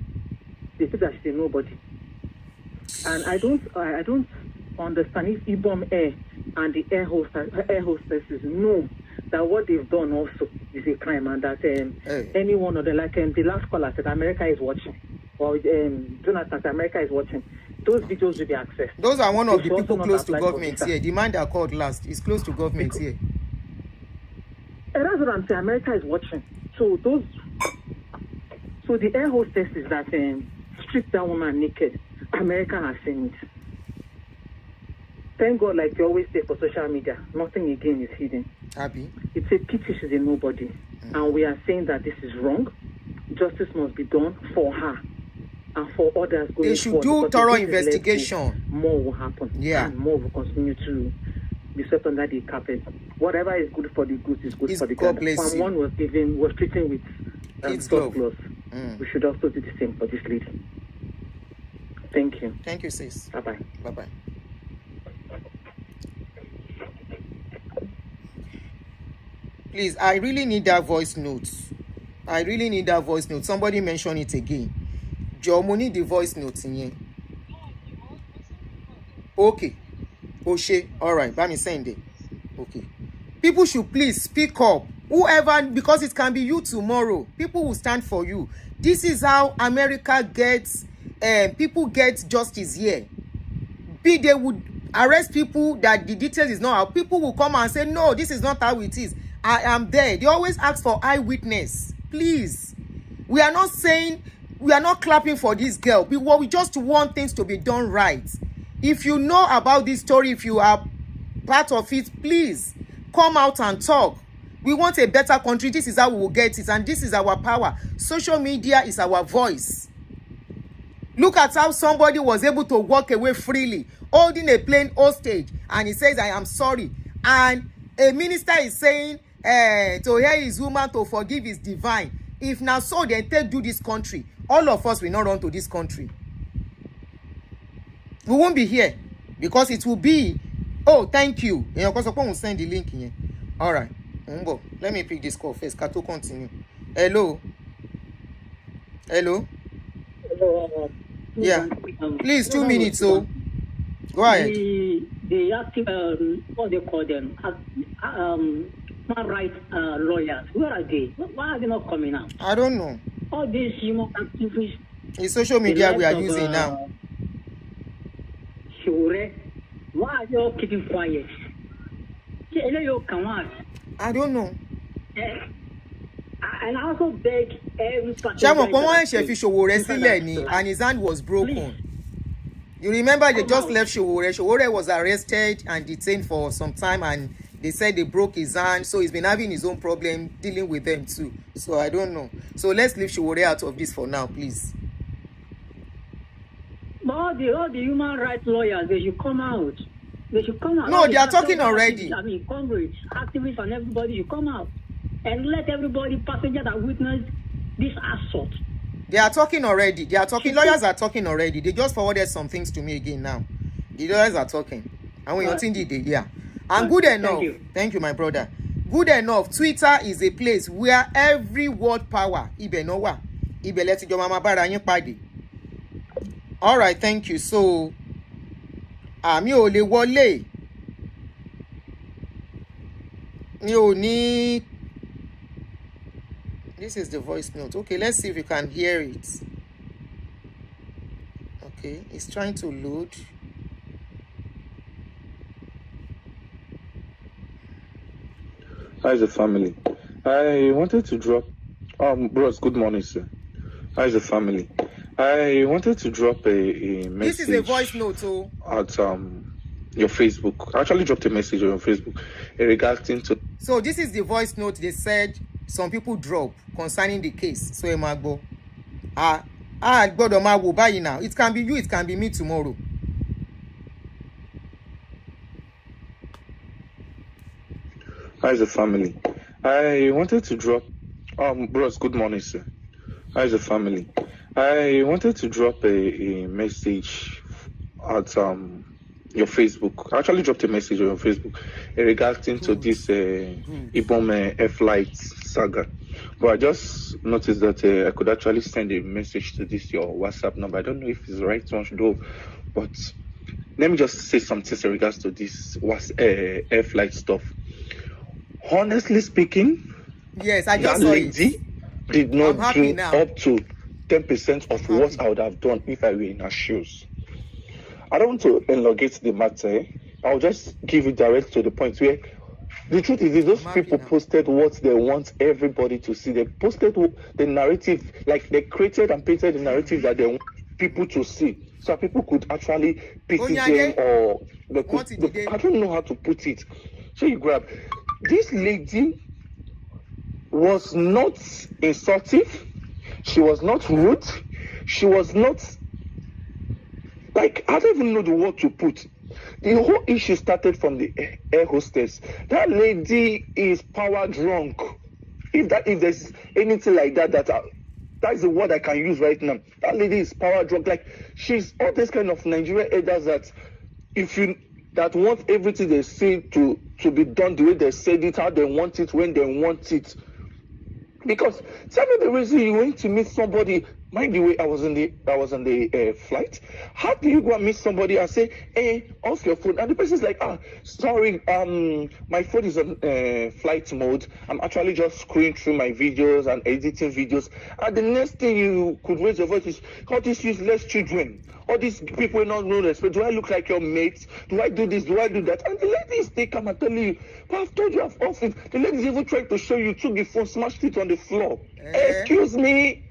They say that she's a nobody. And I don't understand if Ibom Air and the air hostesses know that what they've done also is a crime, and that any one of them, like the last caller said, America is watching, or Jonathan said America is watching. Those videos will be accessed. Those are one of the people close to government here. The man that called last is close to government here. And that's what I'm saying. America is watching. So the air hostesses that stripped that woman naked, America has seen it. Thank God, like you always say for social media, nothing again is hidden. Happy. It's a pity she's a nobody. And we are saying that this is wrong. Justice must be done for her and for others going forward. They should do thorough investigation. More will happen. Yeah. And more will continue to be swept under the carpet. Whatever is good for the goose is good for the gander. God bless you. One was treating with gloves. we should also do the same for this lady. Thank you. Thank you, sis. Bye-bye. Bye-bye. Please, I really need that voice note. I really need that voice note. Somebody mention it again. Joe, mo need the voice note in here. Okay. Oshe. All right. Let me send it. Okay. People should please speak up. Whoever, because it can be you tomorrow. People will stand for you. This is how America gets, people get justice here. They would arrest people that the details is not how. People will come and say, no, this is not how it is. I am there. They always ask for eyewitness. Please. We are not saying, we are not clapping for this girl. We just want things to be done right. If you know about this story, if you are part of it, please come out and talk. We want a better country. This is how we will get it. And this is our power. Social media is our voice. Look at how somebody was able to walk away freely, holding a plane hostage. And he says, I am sorry. And a minister is saying, to hear his woman, to forgive is divine. If now so, then take do this country. All of us will not run to this country. We won't be here. Because it will be, oh, thank you. And of course, we'll send the link here. All right. Let me pick this call first. Kato continue. Hello. Hello. Hello. Yeah. Please, 2 minutes. So go ahead. The active, what they call them, human rights lawyers. Where are they? Why are they not coming out? I don't know. All these human activists. It's social media we are using now. Sure. Why are you all keeping quiet? I don't know. And I also beg every and his hand was broken. Please. You remember they just left Showore. Showore was arrested and detained for some time, and they said they broke his hand, so he's been having his own problem dealing with them too. So I don't know. So let's leave Showore out of this for now, please. All the human rights lawyers, they should come out. They should come out. No, they are talking already. I mean, Congress, activists, and everybody should come out and let everybody, passengers that witness this assault. They are talking already. They are talking. Lawyers are talking already. They just forwarded some things to me again now. The lawyers are talking. And we continue the yeah. And good enough. Thank you, my brother. Good enough. Twitter is a place where every word power. Ibe nowa. Ibe leti jo mama bara yin pade. All right, thank you. So, mi ò lè wọlé. Mi ò ní. This is the voice note. Okay, let's see if you can hear it. Okay, it's trying to load. How's the family? I wanted to drop. Bros, good morning, sir. How's the family? I wanted to drop a message. This is a voice note, oh. At your Facebook. I actually dropped a message on your Facebook regarding to. So this is the voice note. They said some people drop concerning the case. So Emagbo, God Omagbo buy now. It can be you. It can be me tomorrow. How's the family? I wanted to drop. Bros, good morning, sir. How's the family? I wanted to drop a message at your Facebook. I actually dropped a message on your Facebook regarding to this Ibom F-Light saga. But I just noticed that I could actually send a message to this your WhatsApp number. I don't know if it's the right one to do, but let me just say something in regards to this F-Light stuff. Honestly speaking, yes, I just saw it. Did not do now. Up to 10% of what I would have done if I were in her shoes. I don't want to elongate the matter. I'll just give it direct to the point where the truth is those people posted what they want everybody to see. They posted the narrative, like they created and painted the narrative that they want people to see. So people could actually pity them, or they could, I don't know how to put it. So you grab. This lady was not insultive. She was not rude. She was not, like, I don't even know the word to put. The whole issue started from the air hostess. That lady is power drunk. If there's anything like that, That is the word I can use right now. That lady is power drunk. Like, she's all this kind of Nigerian elders that that want everything they say to be done the way they said it, how they want it, when they want it. Because tell me the reason you went to meet somebody. Mind the way I was on the flight. How do you go and meet somebody and say, "Hey, off your phone"? And the person's like, sorry, my phone is on flight mode. I'm actually just scrolling through my videos and editing videos. And the next thing you could raise your voice is, all these useless children, all these people not know respect. Do I look like your mates? Do I do this? Do I do that? And the ladies, they come and tell you, but I've told you I've off it. The ladies even tried to show you, took the phone, smashed it on the floor. Excuse me.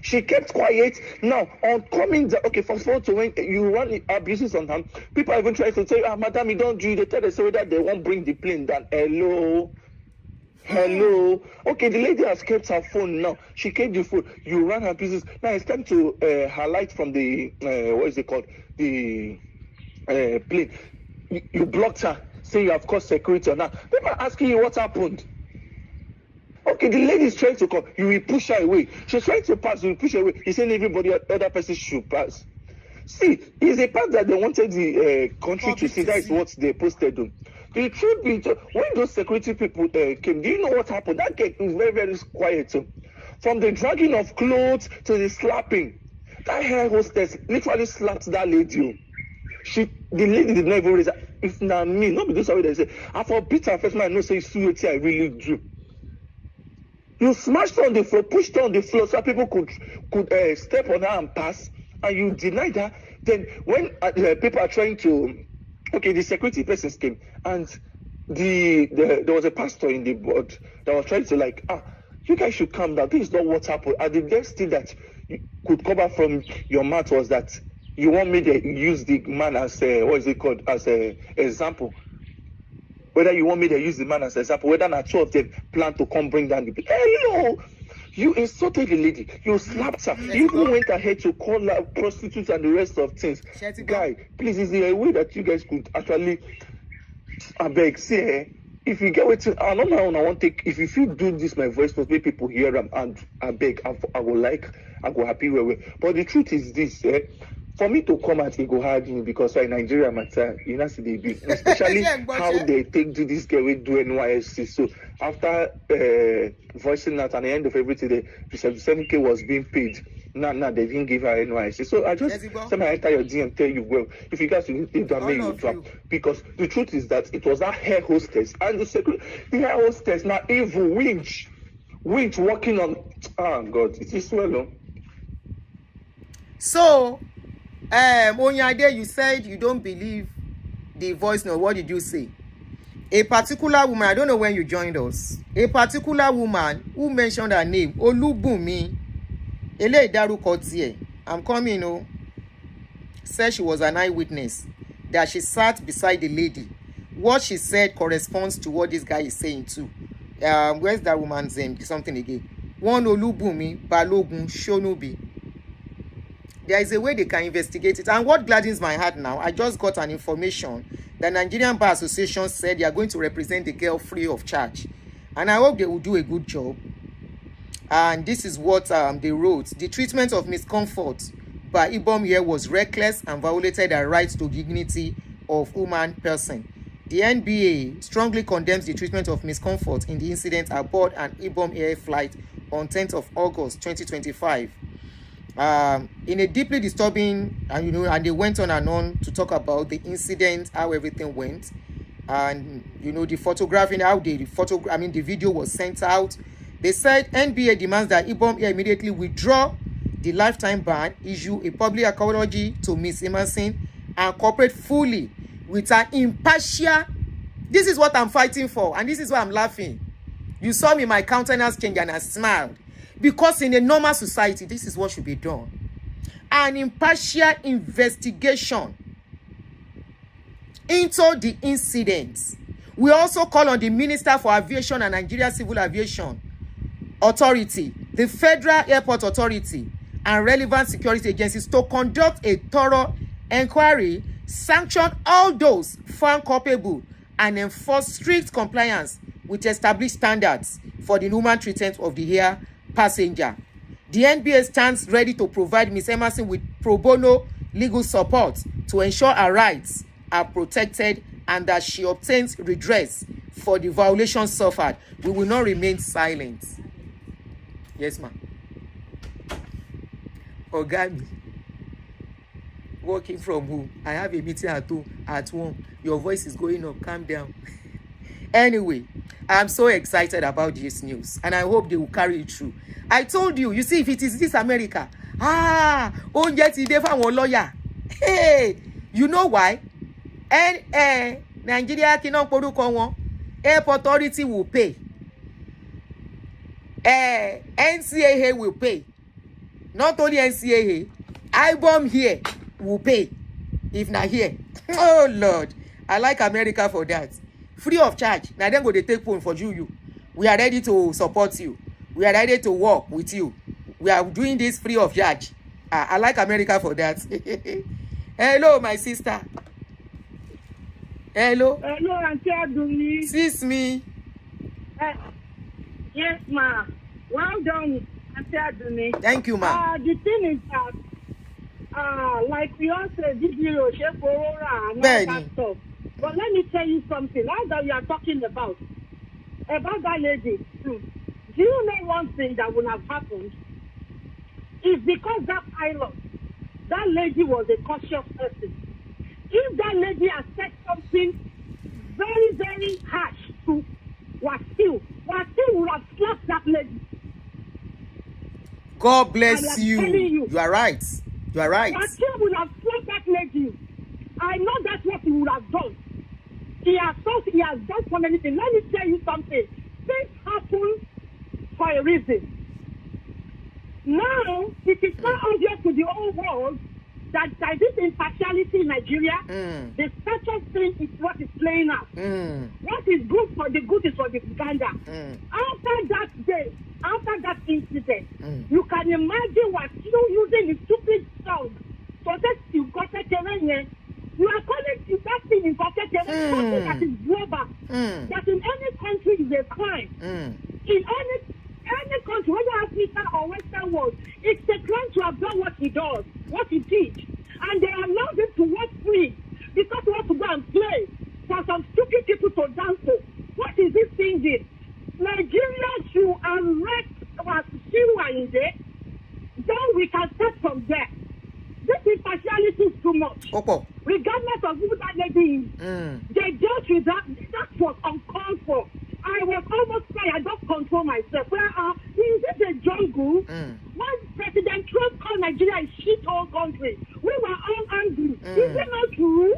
She kept quiet. Now, on coming down, okay, fast forward to when you run abuses on her, people even try to say, madam, you don't do. They tell the story that they won't bring the plane down. Hello. Okay, the lady has kept her phone now. She kept the phone. You ran her business. Now it's time to highlight from the, what is it called? The plane. You blocked her, saying you have caused security. Now, people are asking you what happened. Okay, the lady is trying to come. You will push her away. She's trying to pass. You will push her away. He's saying everybody, other person should pass. See, it's a part that they wanted the country to see. That is what they posted on. The truth is, when those security people came, do you know what happened? That gate was very, very quiet. From the dragging of clothes to the slapping, that hair hostess literally slapped that lady. The lady did not even raise her. If not me, not because somebody they say, I forbid her first man, no say see what I really do. You smashed her on the floor, pushed her on the floor so people could step on her and pass, and you denied her. Then when people are trying to, okay, the security persons came, and there was a pastor in the board that was trying to you guys should calm down. This is not what happened. And the next thing that you could cover from your mouth was that you want me to use the man as as an example. Whether you want me to use the man as an example, whether not two of them plan to come bring down the people. Hello! You insulted the lady. You slapped her. You even went ahead to call her prostitutes and the rest of things. Guy, please, is there a way that you guys could actually, I beg, say, if you get with I don't know, I want to take, if you do this, my voice must make people hear them, and I beg, I go happy with. But the truth is this, for me to come out, it go hard me because in Nigeria matter, you know, see they do, especially how they take to this girl with do NYSC. So after voicing that at the end of everything, the 77K was being paid. Now they didn't give her NYSC. So I just send my enter your DM, tell you, well, if you guys need to make you drop, because the truth is that it was that hair hostess and the hair hostess now evil winch working on. Oh God, it is well. So. Onyade, you said you don't believe the voice note. What did you say? A particular woman, I don't know when you joined us. A particular woman who mentioned her name, Olubunmi, Ele Daruko tie. I'm coming, said she was an eyewitness, that she sat beside the lady. What she said corresponds to what this guy is saying too. Where's that woman's name? Something again. One Olubunmi Balogun Shonubi. There is a way they can investigate it. And what gladdens my heart now, I just got an information that Nigerian Bar Association said they are going to represent the girl free of charge. And I hope they will do a good job. And this is what they wrote. The treatment of Miss Comfort by Ibom here was reckless and violated the rights to dignity of human person. The NBA strongly condemns the treatment of Miss Comfort in the incident aboard an Ibom Air flight on 10th of August 2025. In a deeply disturbing, and they went on and on to talk about the incident, how everything went, and the photographing, how the video was sent out. They said NBA demands that Ibom Air immediately withdraw the lifetime ban, issue a public apology to Miss Emerson, and cooperate fully with an impartial. This is what I'm fighting for, and this is why I'm laughing. You saw me, my countenance change, and I smiled. Because in a normal society, this is what should be done. An impartial investigation into the incidents. We also call on the Minister for Aviation and Nigeria Civil Aviation Authority, the Federal Airport Authority, and relevant security agencies to conduct a thorough inquiry, sanction all those found culpable, and enforce strict compliance with established standards for the human treatment of the air passenger. The NBA stands ready to provide Ms. Emerson with pro bono legal support to ensure her rights are protected and that she obtains redress for the violations suffered. We will not remain silent. Yes, ma'am. Ogami, working from home. I have a meeting at home at 1. Your voice is going up. Calm down. Anyway, I'm so excited about this news and I hope they will carry it through. I told you, you see, if it is this America, oúnjẹ ti dé fáwọn lawyer. Hey, you know why? And Nigeria cannot porúkọ wọn. Airport authority will pay. NCAA will pay. Not only NCAA, Ibom here will pay. If not here. Oh Lord, I like America for that. Free of charge. Now then go they take phone for you. We are ready to support you. We are ready to work with you. We are doing this free of charge. I like America for that. Hello, my sister. Hello. Hello, Auntie Aduni. Sis me. Yes, ma. Well done, Auntie Aduni. Thank you, ma. The thing is that, like we all say, video, Chef Aurora, and all Benny. that stuff. But let me tell you something. Now that we are talking about that lady, do you know one thing that would have happened? It's because that pilot, that lady was a cautious person. If that lady had said something very, very harsh to Wasil would have slapped that lady. God bless you. You. You are right. You are right. Wasil would have slapped that lady. I know that's what he would have done. He has done so many things. Let me tell you something. Things happen for a reason. Now, it is not obvious to the whole world that there is impartiality in Nigeria. The special thing is what is playing out. What is good for the good is for the Uganda. After that day, after that incident, you can imagine what you using the stupid song. So that you got a you are calling that thing in something that is global. That in any country is a crime. In any country, whether Africa or Western world, it's a crime to have done what he does, what he did. And they allow him to work free because he wants to go and play for some stupid people to dance to. What is this thinking? Nigeria should arrest Wasiwa in there. Then we can start from there. This impartiality is too much. Regardless of who that lady is, they dealt with that. That was uncalled for. I was almost crying. I don't control myself. Is it a jungle? When President Trump called Nigeria a shithole country, we were all angry. Is it not true?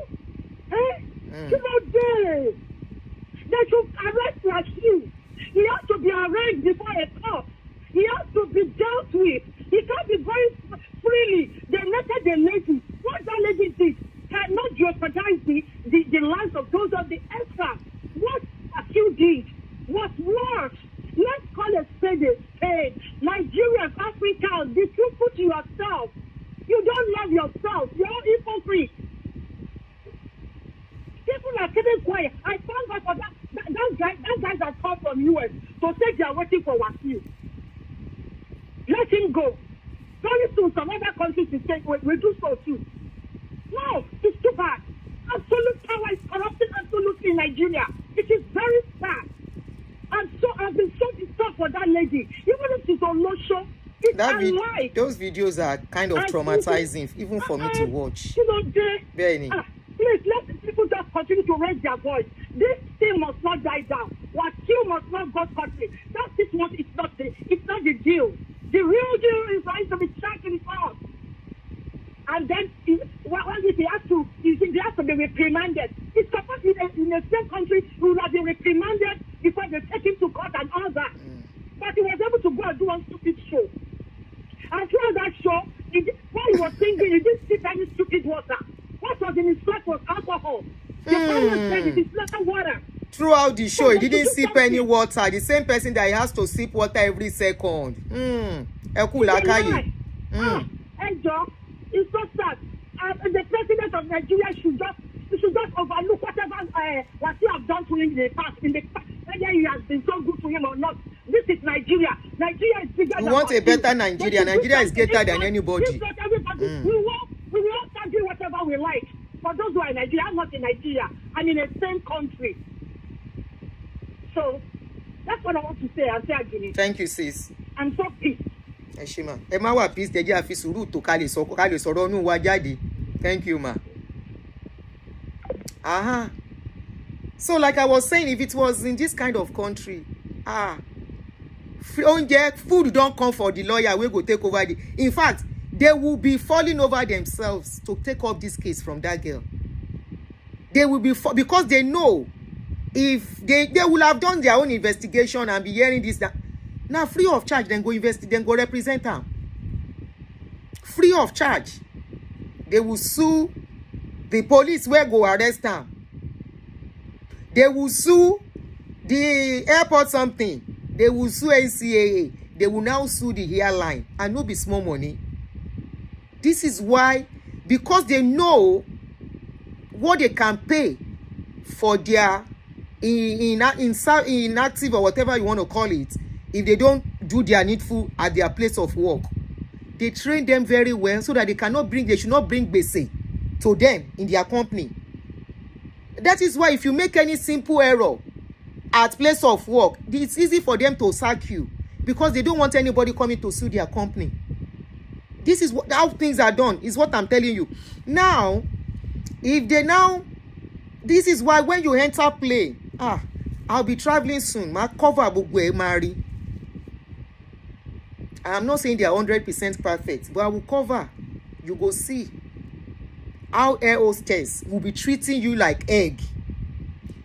They should arrest Rashid. He has to be arraigned before a court. He has to be dealt with. He can't be going freely. They netted the lady. What that lady did cannot jeopardize the lives of those of the extra. What you did was worse. Let's call a spade a spade. Nigerians, Africans, be truthful to yourself. You don't love yourself. You're hypocrite. People are keeping quiet. I found out for that guy that come from US to say they are waiting for Wasil. Let him go. Very soon, some other countries will say, we do so too. No, it's too bad. Absolute power is corrupting absolutely in Nigeria. It is very sad. And so I've been so disturbed for that lady. Even if she's on no show, it's alive. Those videos are kind of traumatizing, even for me to watch. You know, Benny. Please let the people just continue to raise their voice. This thing must not die down. Wasil must not go country. That is what it's not the deal. The real deal is going to be tracked in court. And then he has to be reprimanded. It's supposed to be in the same country he would have been reprimanded before they take him to court and all that. But he was able to go and do one stupid show. And throughout that show, while he was singing, he didn't sip any stupid water. What was in his sweat was alcohol. The pilot said it is not water. Throughout the show, he didn't sip any water. The same person that he has to sip water every second. It's so sad. The president of Nigeria should just overlook whatever what you have done to him in the past. Whether he has been so good to him or not. This is Nigeria. Nigeria is bigger than We want a Nigeria. better Nigeria. Nigeria is greater than anybody. This not everybody. We will all start doing whatever we like. For those who are in Nigeria, I'm not in Nigeria. I'm in the same country. So that's what I want to say. I'll say again. Thank you, sis. I'm so pissed. Eshima. Emma wa peace teje afi sùúrù tó ká lè sọ̀rọ̀ nu wa jáde. Thank you, ma. So like I was saying, if it was in this kind of country, food don't come for the lawyer, we go take over the. In fact, they will be falling over themselves to take up this case from that girl. They will be because they know if they will have done their own investigation and be hearing this that now free of charge, then go investigate, then go represent them. Free of charge. They will sue the police where go arrest them. They will sue the airport something. They will sue NCAA. They will now sue the airline. And no be small money. This is why, because they know what they can pay for their inactive or whatever you want to call it, if they don't do their needful at their place of work. They train them very well so that they should not bring bese to them in their company. That is why if you make any simple error at place of work, it's easy for them to sack you because they don't want anybody coming to sue their company. This is how things are done, is what I'm telling you. Now, this is why when you enter plane, I'll be traveling soon. My cover bugwe marry. I'm not saying they are 100% perfect, but I will cover. You go see how air hostess will be treating you like egg.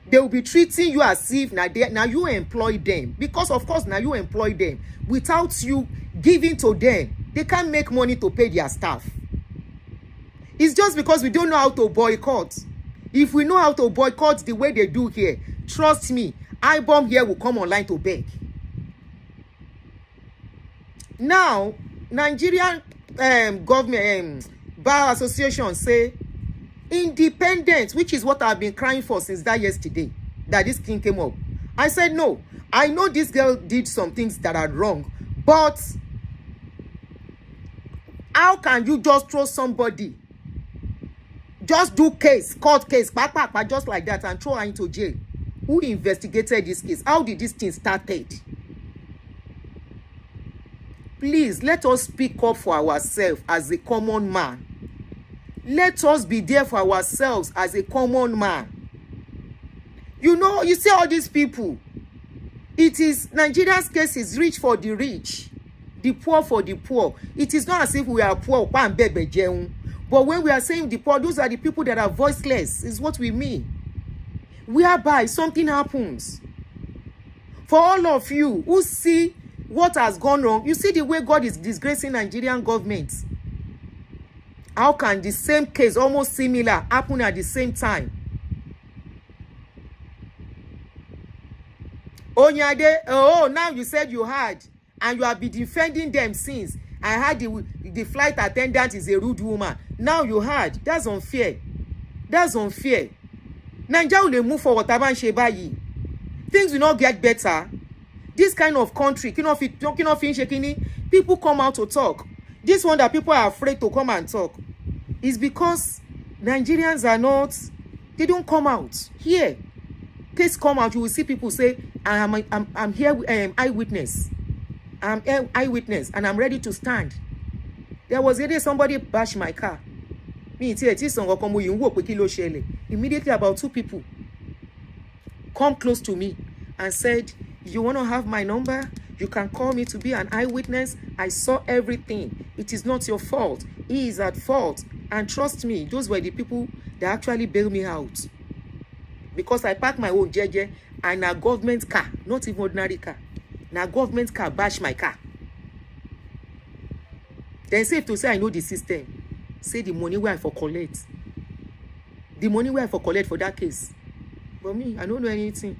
They will be treating you as if now you employ them. Because of course now you employ them. Without you giving to them, they can't make money to pay their staff. It's just because we don't know how to boycott. If we know how to boycott the way they do here, trust me, Ibom here will come online to beg. Now, Nigerian government bar association say independence, which is what I've been crying for since that yesterday, that this thing came up. I said no. I know this girl did some things that are wrong, but how can you just throw somebody, just do court case, just like that and throw her into jail? Who investigated this case? How did this thing started? Please, let us speak up for ourselves as a common man. Let us be there for ourselves as a common man. You know, you see all these people. It is Nigeria's case is rich for the rich, the poor for the poor. It is not as if we are poor, but when we are saying the poor, those are the people that are voiceless, is what we mean. Whereby something happens. For all of you who see what has gone wrong, you see the way God is disgracing Nigerian government. How can the same case, almost similar, happen at the same time? Oh, now you said you had, and you have been defending them since. I heard the flight attendant is a rude woman. Now you had. That's unfair. That's unfair. Nigeria will move forward. Things will not get better. This kind of country, people come out to talk. This one that people are afraid to come and talk is because Nigerians are not, they don't come out. Here, case come out, you will see people say, I'm here, eyewitness. I'm eyewitness, and I'm ready to stand. There was a day somebody bashed my car. Immediately about 2 people come close to me and said, you want to have my number? You can call me to be an eyewitness. I saw everything. It is not your fault. He is at fault. And trust me, those were the people that actually bailed me out. Because I parked my own JJ and a government car, not even ordinary car. Now government car bash my car. Then safe to say I know the system. Say the money where I for collect. The money where I for collect for that case. But me, I don't know anything.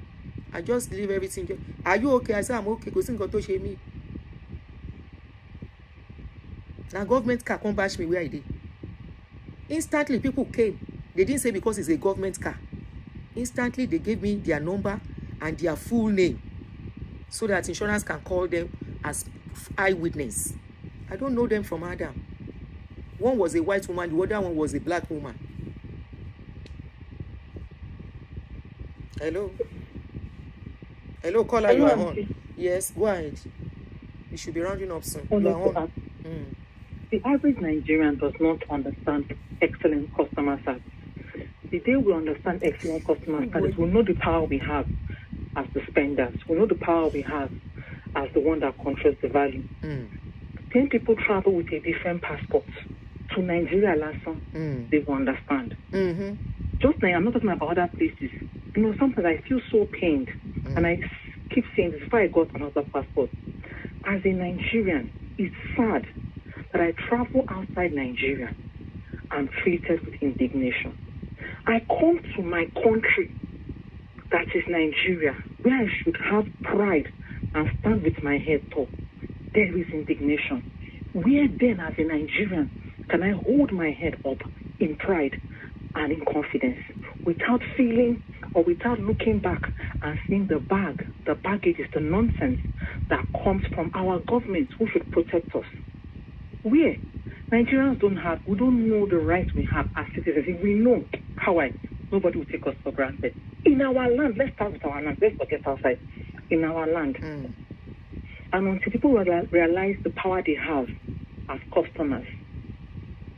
I just leave everything. Are you okay? I say I'm okay. Go sing to shame me. Now government car come bash me where I did. Instantly people came. They didn't say because it's a government car. Instantly they gave me their number and their full name. so that insurance can call them as eyewitness. I don't know them from Adam. One was a white woman, the other one was a black woman. Hello? Hello, caller, you are on. Yes, go ahead. You should be rounding up soon. You are on. The average Nigerian does not understand excellent customer service. The day we understand excellent customer service, we know the power we have as the spenders. We know the power we have as the one that controls the value. 10 people travel with a different passport to Nigeria last time, they will understand. Just now, I'm not talking about other places. You know, sometimes I feel so pained, and I keep saying this before I got another passport. As a Nigerian, it's sad that I travel outside Nigeria and treated with indignation. I come to my country, that is Nigeria, where I should have pride and stand with my head tall. There is indignation. Where then, as a Nigerian, can I hold my head up in pride and in confidence without feeling or without looking back and seeing the baggage is the nonsense that comes from our government who should protect us? Where? Nigerians we don't know the rights we have as citizens. If we know how nobody will take us for granted. In our land, let's start with our land, let's forget outside. In our land. And until people realize the power they have as customers,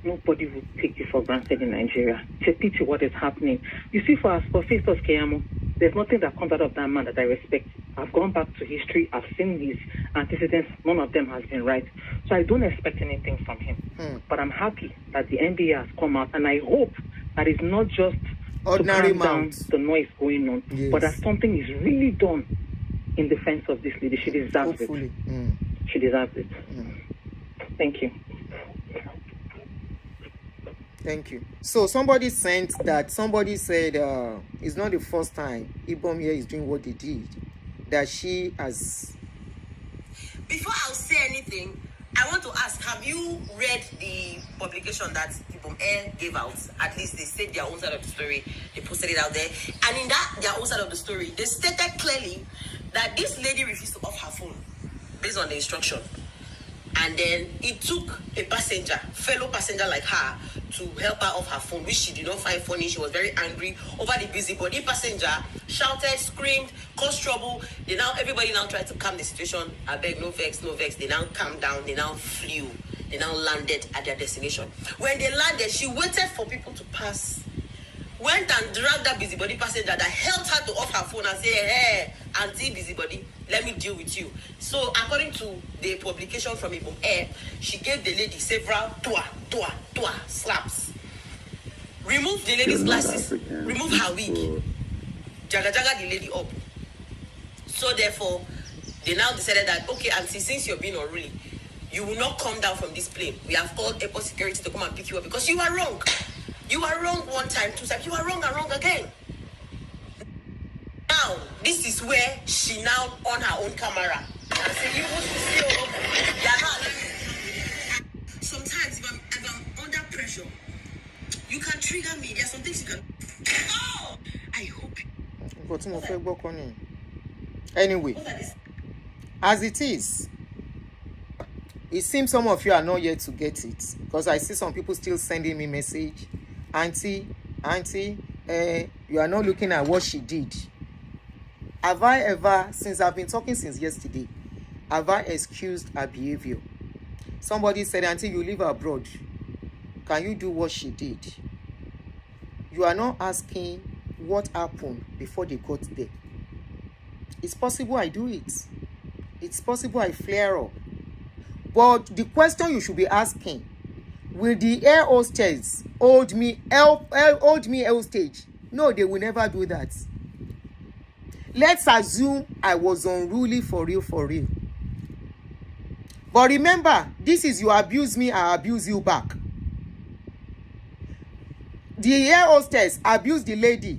nobody will take you for granted in Nigeria. It's a pity what is happening. You see, for Festus Keyamo, there's nothing that comes out of that man that I respect. I've gone back to history. I've seen his antecedents. None of them has been right. So I don't expect anything from him. But I'm happy that the NBA has come out, and I hope that it's not just ordinary to calm down the noise going on, but that something is really done in defense of this lady. She deserves it. She deserves it. Thank you. Thank you. So somebody said it's not the first time Ibom here is doing what they did. That she has. Before I'll say anything, I want to ask, have you read the publication that Ibom Air gave out? At least they said their own side of the story. They posted it out there. And in their own side of the story, they stated clearly that this lady refused to off her phone based on the instruction. And then it took a fellow passenger like her, to help her off her phone, which she did not find funny. She was very angry over the busybody passenger, shouted, screamed, caused trouble. Everybody now tried to calm the situation. I beg, no vex, no vex. They now calmed down. They now flew. They now landed at their destination. When they landed, she waited for people to pass. Went and dragged that busybody passenger that helped her to off her phone and say, "Hey, Auntie Busybody, let me deal with you." So according to the publication from Ibom Air, she gave the lady several slaps. Remove the lady's glasses, remove her wig, jaga the lady up. So therefore, they now decided that, okay, Auntie, since you're being unruly, you will not come down from this plane. We have called airport security to come and pick you up because you are wrong. You are wrong one time, two times. You are wrong and wrong again. Now, this is where she now on her own camera and say, you want to say, oh, you're not. Sometimes if I'm under pressure, you can trigger me. There are some things you can. Oh, I hope. Anyway, as it seems some of you are not yet to get it, because I see some people still sending me message. Auntie, you are not looking at what she did. Have I ever, since I've been talking since yesterday, have I excused her behavior? Somebody said, Auntie, you live abroad. Can you do what she did? You are not asking what happened before they got there. It's possible I do it. It's possible I flare up. But the question you should be asking, will the air hostess hold me hostage? No, they will never do that. Let's assume I was unruly for real. But remember, this is you abuse me, I abuse you back. The air hostess abused the lady.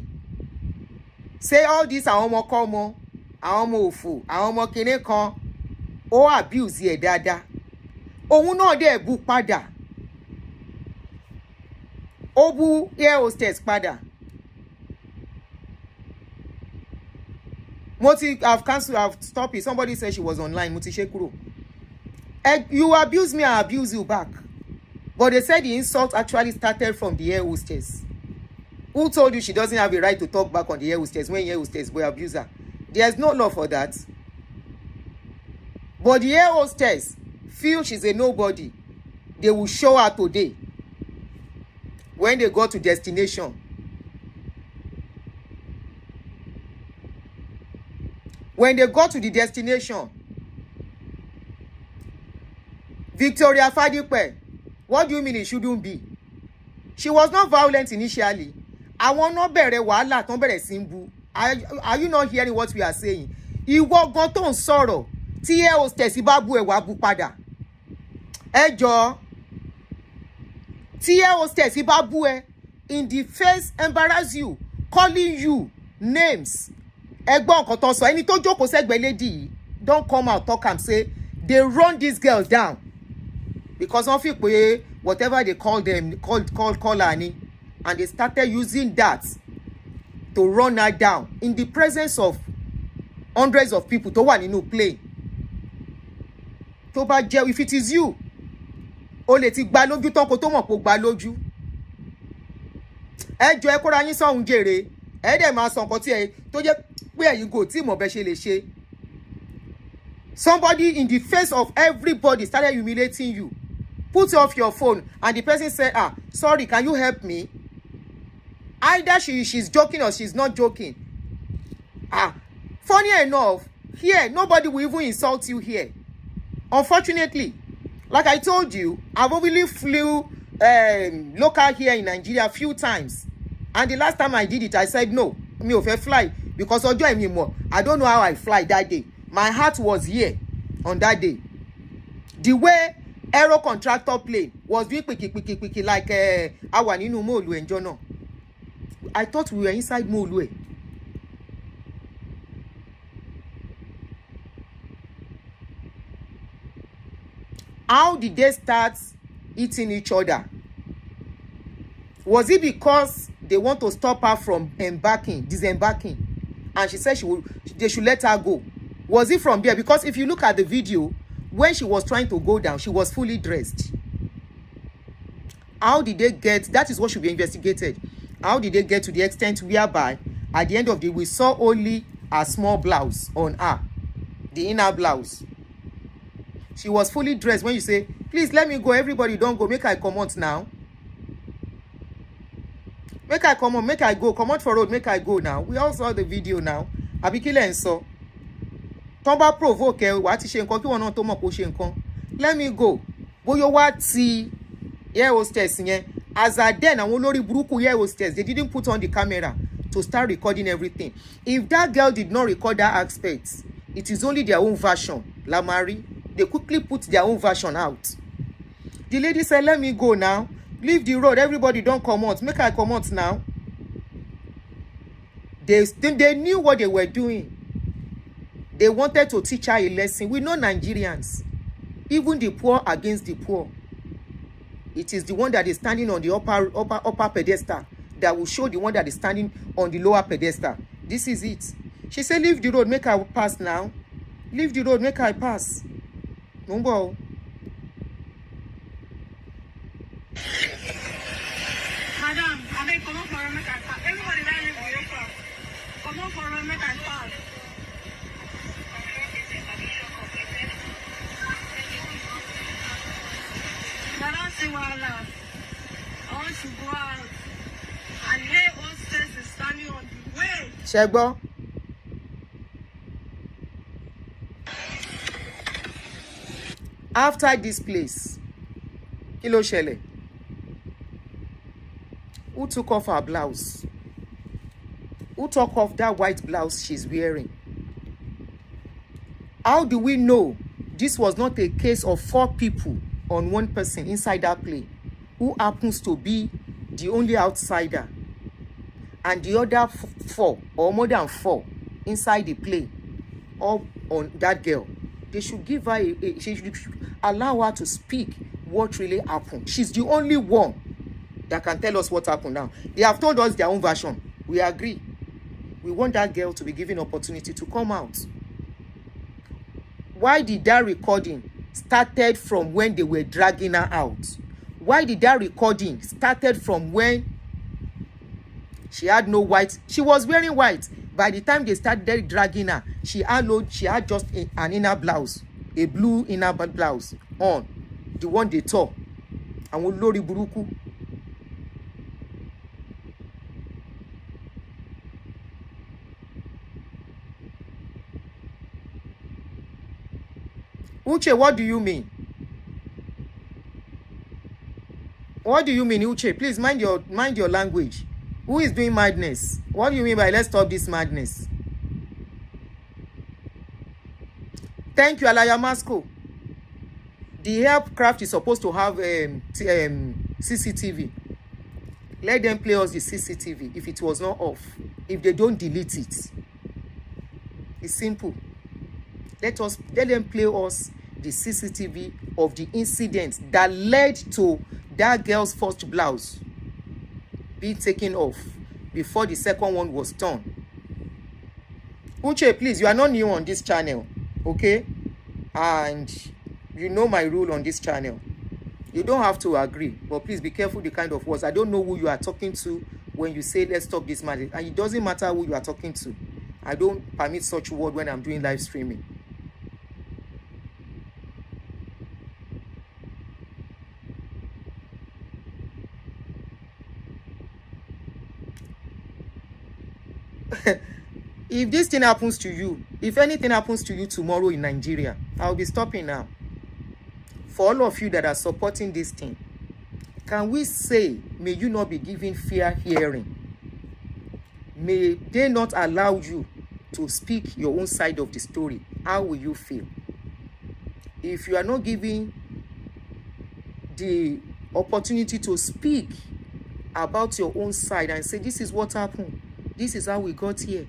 Say all this, àwọn ọmọ kọ́mọ, àwọn ọmọ òfò, àwọn ọmọ kìnìún kan, ó abuse yẹ dáadáa. Òun náà dẹ̀ bú padà. Ó bú air hostess padà. I've cancelled, I've stopped it. Somebody said she was online. Moti Shekuro. You abuse me, I abuse you back. But they said the insult actually started from the air hostess. Who told you she doesn't have a right to talk back on the air hostess when air hostess will abuse her? There's no law for that. But the air hostess feel she's a nobody. They will show her today. When they go to destination. When they go to the destination, Victoria Fadipe, what do you mean it shouldn't be? She was not violent initially. I want not bere wàhálà ton bere simbu. Are you not hearing what we are saying? Ìwọ gan tó ń sọ̀rọ̀ tí air hostess bá bú ẹ wá bú padà. Ẹ jọ̀ọ́. Tí air hostess bá bú ẹ in the face embarrass you, calling you names. Ẹgbọ́n nǹkan tó sọ ẹni tó jókòó sẹ́gbẹ̀ẹ́ lady yìí don't come out talk am say they run this girl down because wọ́n fi pé whatever they call them call her ni and they started using that to run her down in the presence of hundreds of people tó wà nínú plane. Tó bá jẹ́ if it is you o lè ti gbá lójú tán kó tó mọ̀ pé o gbá lójú. Ẹ jọ̀ọ́ ẹ kóra yín sọ́hun jèrè ẹ dẹ̀ máa sọ nǹkan tí ẹ tó jẹ́ pé ẹ̀yin kò tí mọ̀ bẹ́ ṣe lè ṣe. Somebody in the face of everybody started humiliating you. Put off your phone and the person said, sorry, can you help me? Either she's joking or she's not joking. Funny enough, here, nobody will even insult you here. Unfortunately, like I told you, I've only flew local here in Nigeria a few times. And the last time I did it, I said, no, me ò fẹ́ fly. Because I don't know how I fly that day. My heart was here on that day. The way aero contractor plane was doing quicky like awa nínú Molu and Jono. I thought we were inside Molu. How did they start eating each other? Was it because they want to stop her from disembarking? And she said they should let her go. Was it from there? Because if you look at the video, when she was trying to go down, she was fully dressed. How did they get, that is what should be investigated. How did they get to the extent whereby, at the end of the day, we saw only a small blouse on her, the inner blouse. She was fully dressed. When you say, please let me go, everybody don't go, make I come out now. Make I come on, make I go. Come out for road, make I go now. We all saw the video now. Abikile and so. Tomba provoke what is shenko ki won to mo ko shenko. Let me go. Boyo wa ti air hostess yen. As at then awon olori buruku air hostess, they didn't put on the camera to start recording everything. If that girl did not record that aspect, it is only their own version. La Marie, they quickly put their own version out. The lady said, let me go now. Leave the road. Everybody don't come out. Make I come out now. They knew what they were doing. They wanted to teach her a lesson. We know Nigerians. Even the poor against the poor. It is the one that is standing on the upper pedestal that will show the one that is standing on the lower pedestal. This is it. She said, leave the road. Make I pass now. Leave the road. Make I pass. No. Madam, I beg come on for a make I pass. Everybody that live with you come on for a make I pass. I don't see why I want to go out. And here hostess is standing on the way. Shegbo. After this place, kí ló ṣẹlẹ̀? Who took off her blouse? Who took off that white blouse she's wearing? How do we know this was not a case of 4 people on one person inside that plane who happens to be the only outsider and the other 4 or more than 4 inside the plane or on that girl? They should give her she should allow her to speak what really happened. She's the only one that can tell us what happened now. They have told us their own version. We agree. We want that girl to be given opportunity to come out. Why did that recording started from when they were dragging her out? Why did that recording started from when she had no white? She was wearing white. By the time they started dragging her, she had just an inner blouse, a blue inner blouse on, the one they tore. And olórí burúkú. Uche, what do you mean? What do you mean, Uche? Please mind your language. Who is doing madness? What do you mean by let's stop this madness? Thank you, Alaya Masco. The aircraft is supposed to have CCTV. Let them play us the CCTV if it was not off. If they don't delete it. It's simple. Let them play us the CCTV of the incident that led to that girl's first blouse being taken off before the second one was torn. Uche, please, you are not new on this channel, okay? And you know my rule on this channel. You don't have to agree, but please be careful the kind of words. I don't know who you are talking to when you say let's stop this matter. And it doesn't matter who you are talking to. I don't permit such word when I'm doing live streaming. If this thing happens to you, if anything happens to you tomorrow in Nigeria, I'll be stopping now. For all of you that are supporting this thing, can we say, may you not be given fair hearing? May they not allow you to speak your own side of the story? How will you feel? If you are not given the opportunity to speak about your own side and say, this is what happened, this is how we got here.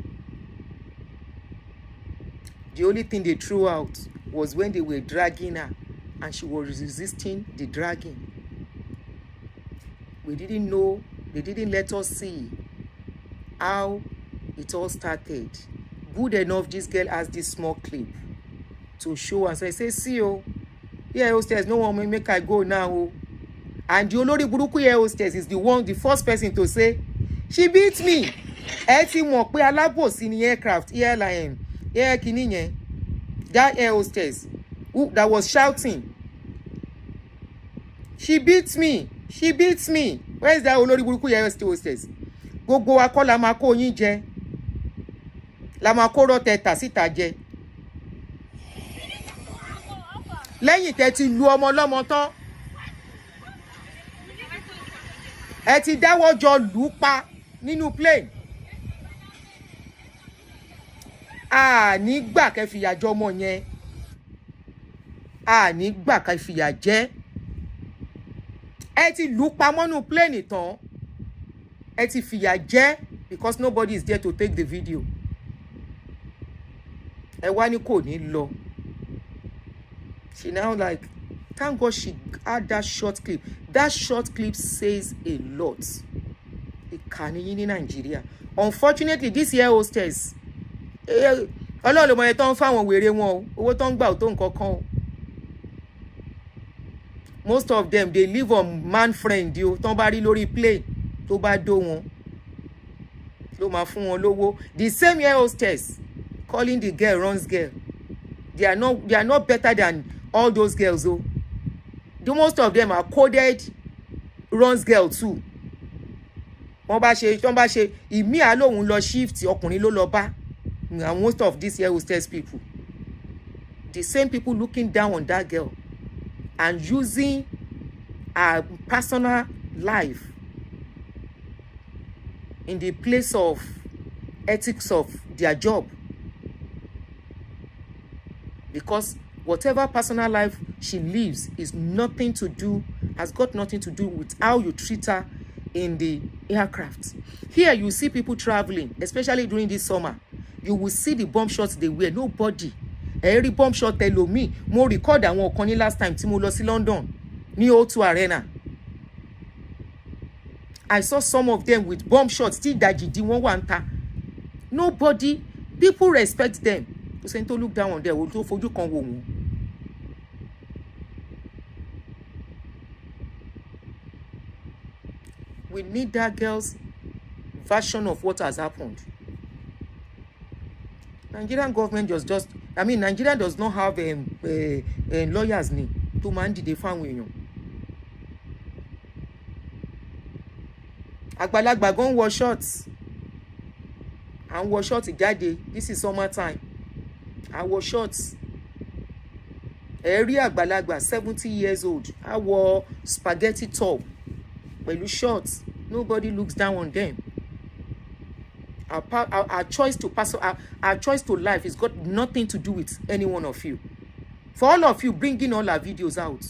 The only thing they threw out was when they were dragging her and she was resisting the dragging. We didn't know, they didn't let us see how it all started. Good enough, this girl has this small clip to show us. So I say, see, oh, yeah, hostess, no one will make I go now. Oh. And the olórí burúkú here hostess is the first person to say, she beat me. Ẹ ti mọ̀ pé alábòsí ni aircraft, airline, air kìíní yẹn. That air hostess that was shouting, she beats me, she beats me. Where is that olórí burúkú air hostess? Gbogbo wa kọ́ la máa kó yín jẹ, la máa kó rọ́tẹ̀tà síta jẹ. Lẹ́yìn tẹ́ ti lu ọmọ lọ́mọ tán, ẹ ti dáwọ́ jọ lù pa nínú plane. Ní gbà kẹ́ fìyà jẹ ọmọ yẹn. Ní gbà kẹ́ fìyà jẹ. Ẹ ti lù pa mọ́nú plane tán. Ẹ ti fìyà jẹ because nobody is there to take the video. Ẹ wá ní kò ní lọ. She now like, thank God she had that short clip. That short clip says a lot. Ìkànnì yín ní Nigeria. Unfortunately, this year hostess, Ọlọ́run ló mọ ẹ tán fáwọn wèrè wọn o. Owó tán gbà ò tó nǹkan kan o. Most of them, they live on man friend o. Tán bá rí lórí plane tó bá dó wọn. Ló máa fún wọn lówó. The same year hostess calling the girl runs girl. They are not better than all those girls o. The most of them are coded runs girl too. Wọ́n bá ṣe ìmí àlóhùn lọ shift ọkùnrin ló lọ bá. And most of these here hostess people, the same people looking down on that girl and using her personal life in the place of ethics of their job. Because whatever personal life she lives has got nothing to do with how you treat her in the aircraft. Here you see people traveling, especially during this summer. You will see the bomb shots they wear. Nobody. Every bomb shot me. Mo record àwọn kan ní last time tí mo lọ sí London ní O2 Arena. I saw some of them with bomb shots. Still dajidi wọ́n wà ń ta. Nobody, people respect them. To say to look down on them, to for you can go. We need that girl's version of what has happened. Nigerian government just I mean, Nigeria does not have lawyers to man the family. Àgbàlagbà gan wọ shorts. And wọ shorts jáde. This is summer time. I wọ shorts. Eri àgbàlagbà 70 years old. I wọ spaghetti top. Pẹ̀lú shorts. Nobody looks down on them. Our choice to pass, our choice to life has got nothing to do with any one of you. For all of you bringing all our videos out.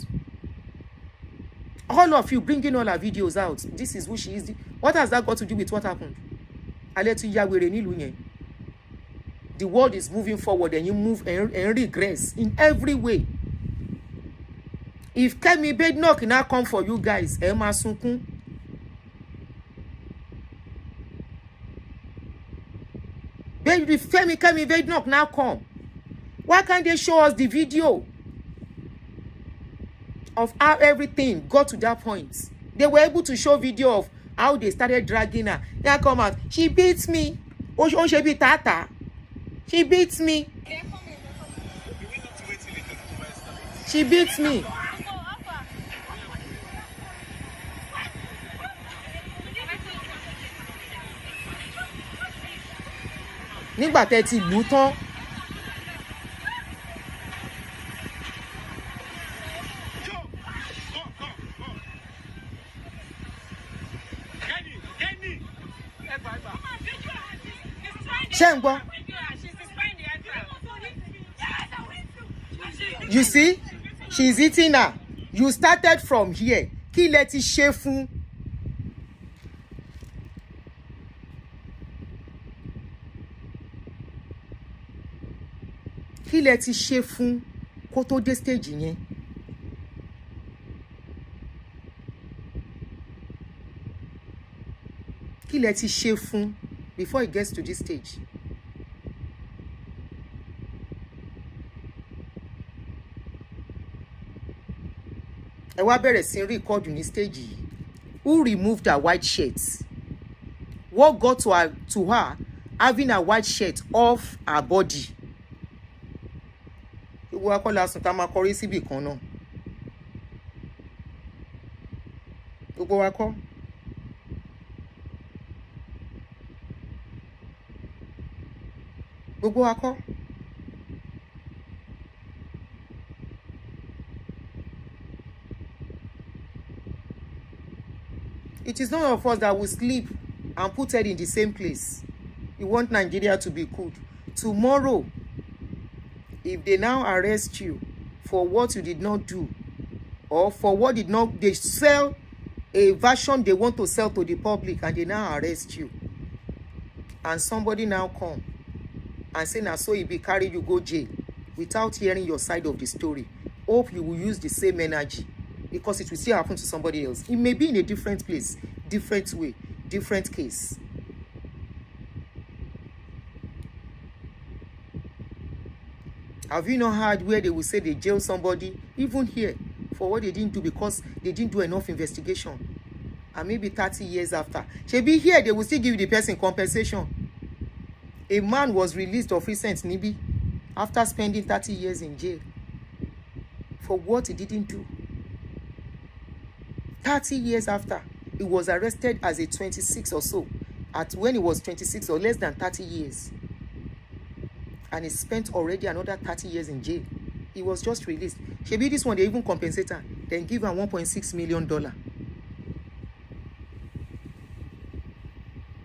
All of you bringing all our videos out. This is who she is. What has that got to do with what happened? The world is moving forward and you move and regress in every way. If Kemi Badenoch now come for you guys, Emma Sunkun. Baby, Kemi Badenoch now come. Why can't they show us the video of how everything got to that point? They were able to show video of how they started dragging her. Now come out. She beats me. Oh, she beat Tata. She beats me. She beats me. Nígbà tẹ́ ti lù tán. Ṣé ń gbọ́? You see, she's eating her. You started from here. Kí lẹ ti ṣe fún? Kí lẹ ti ṣe fún kó tó dé stage yẹn? Kí lẹ ti ṣe fún before it gets to this stage? Ẹ wá bẹ̀rẹ̀ sí record ní stage yìí. Who removed her white shirt? What got to her having a white shirt off her body? Gbogbo akọ́lá sùn tá máa kọrí síbì kan náà. Gbogbo wa kọ́. Gbogbo wa kọ́. It is none of us that will sleep and put head in the same place. You want Nigeria to be good. Tomorrow, if they now arrest you for what you did not do, or for what did not, they sell a version they want to sell to the public and they now arrest you, and somebody now come and say, now so it be carry you go jail without hearing your side of the story, hope you will use the same energy, because it will still happen to somebody else. It may be in a different place, different way, different case. Have you not heard where they will say they jail somebody, even here, for what they didn't do because they didn't do enough investigation? And maybe 30 years after. Shebi here, they will still give the person compensation. A man was released of recent, Nibi, after spending 30 years in jail for what he didn't do. 30 years after, he was arrested as a 26 or so, at when he was 26 or less than 30 years. And he spent already another 30 years in jail. He was just released. Shebi this one, they even compensate her, then give her $1.6 million.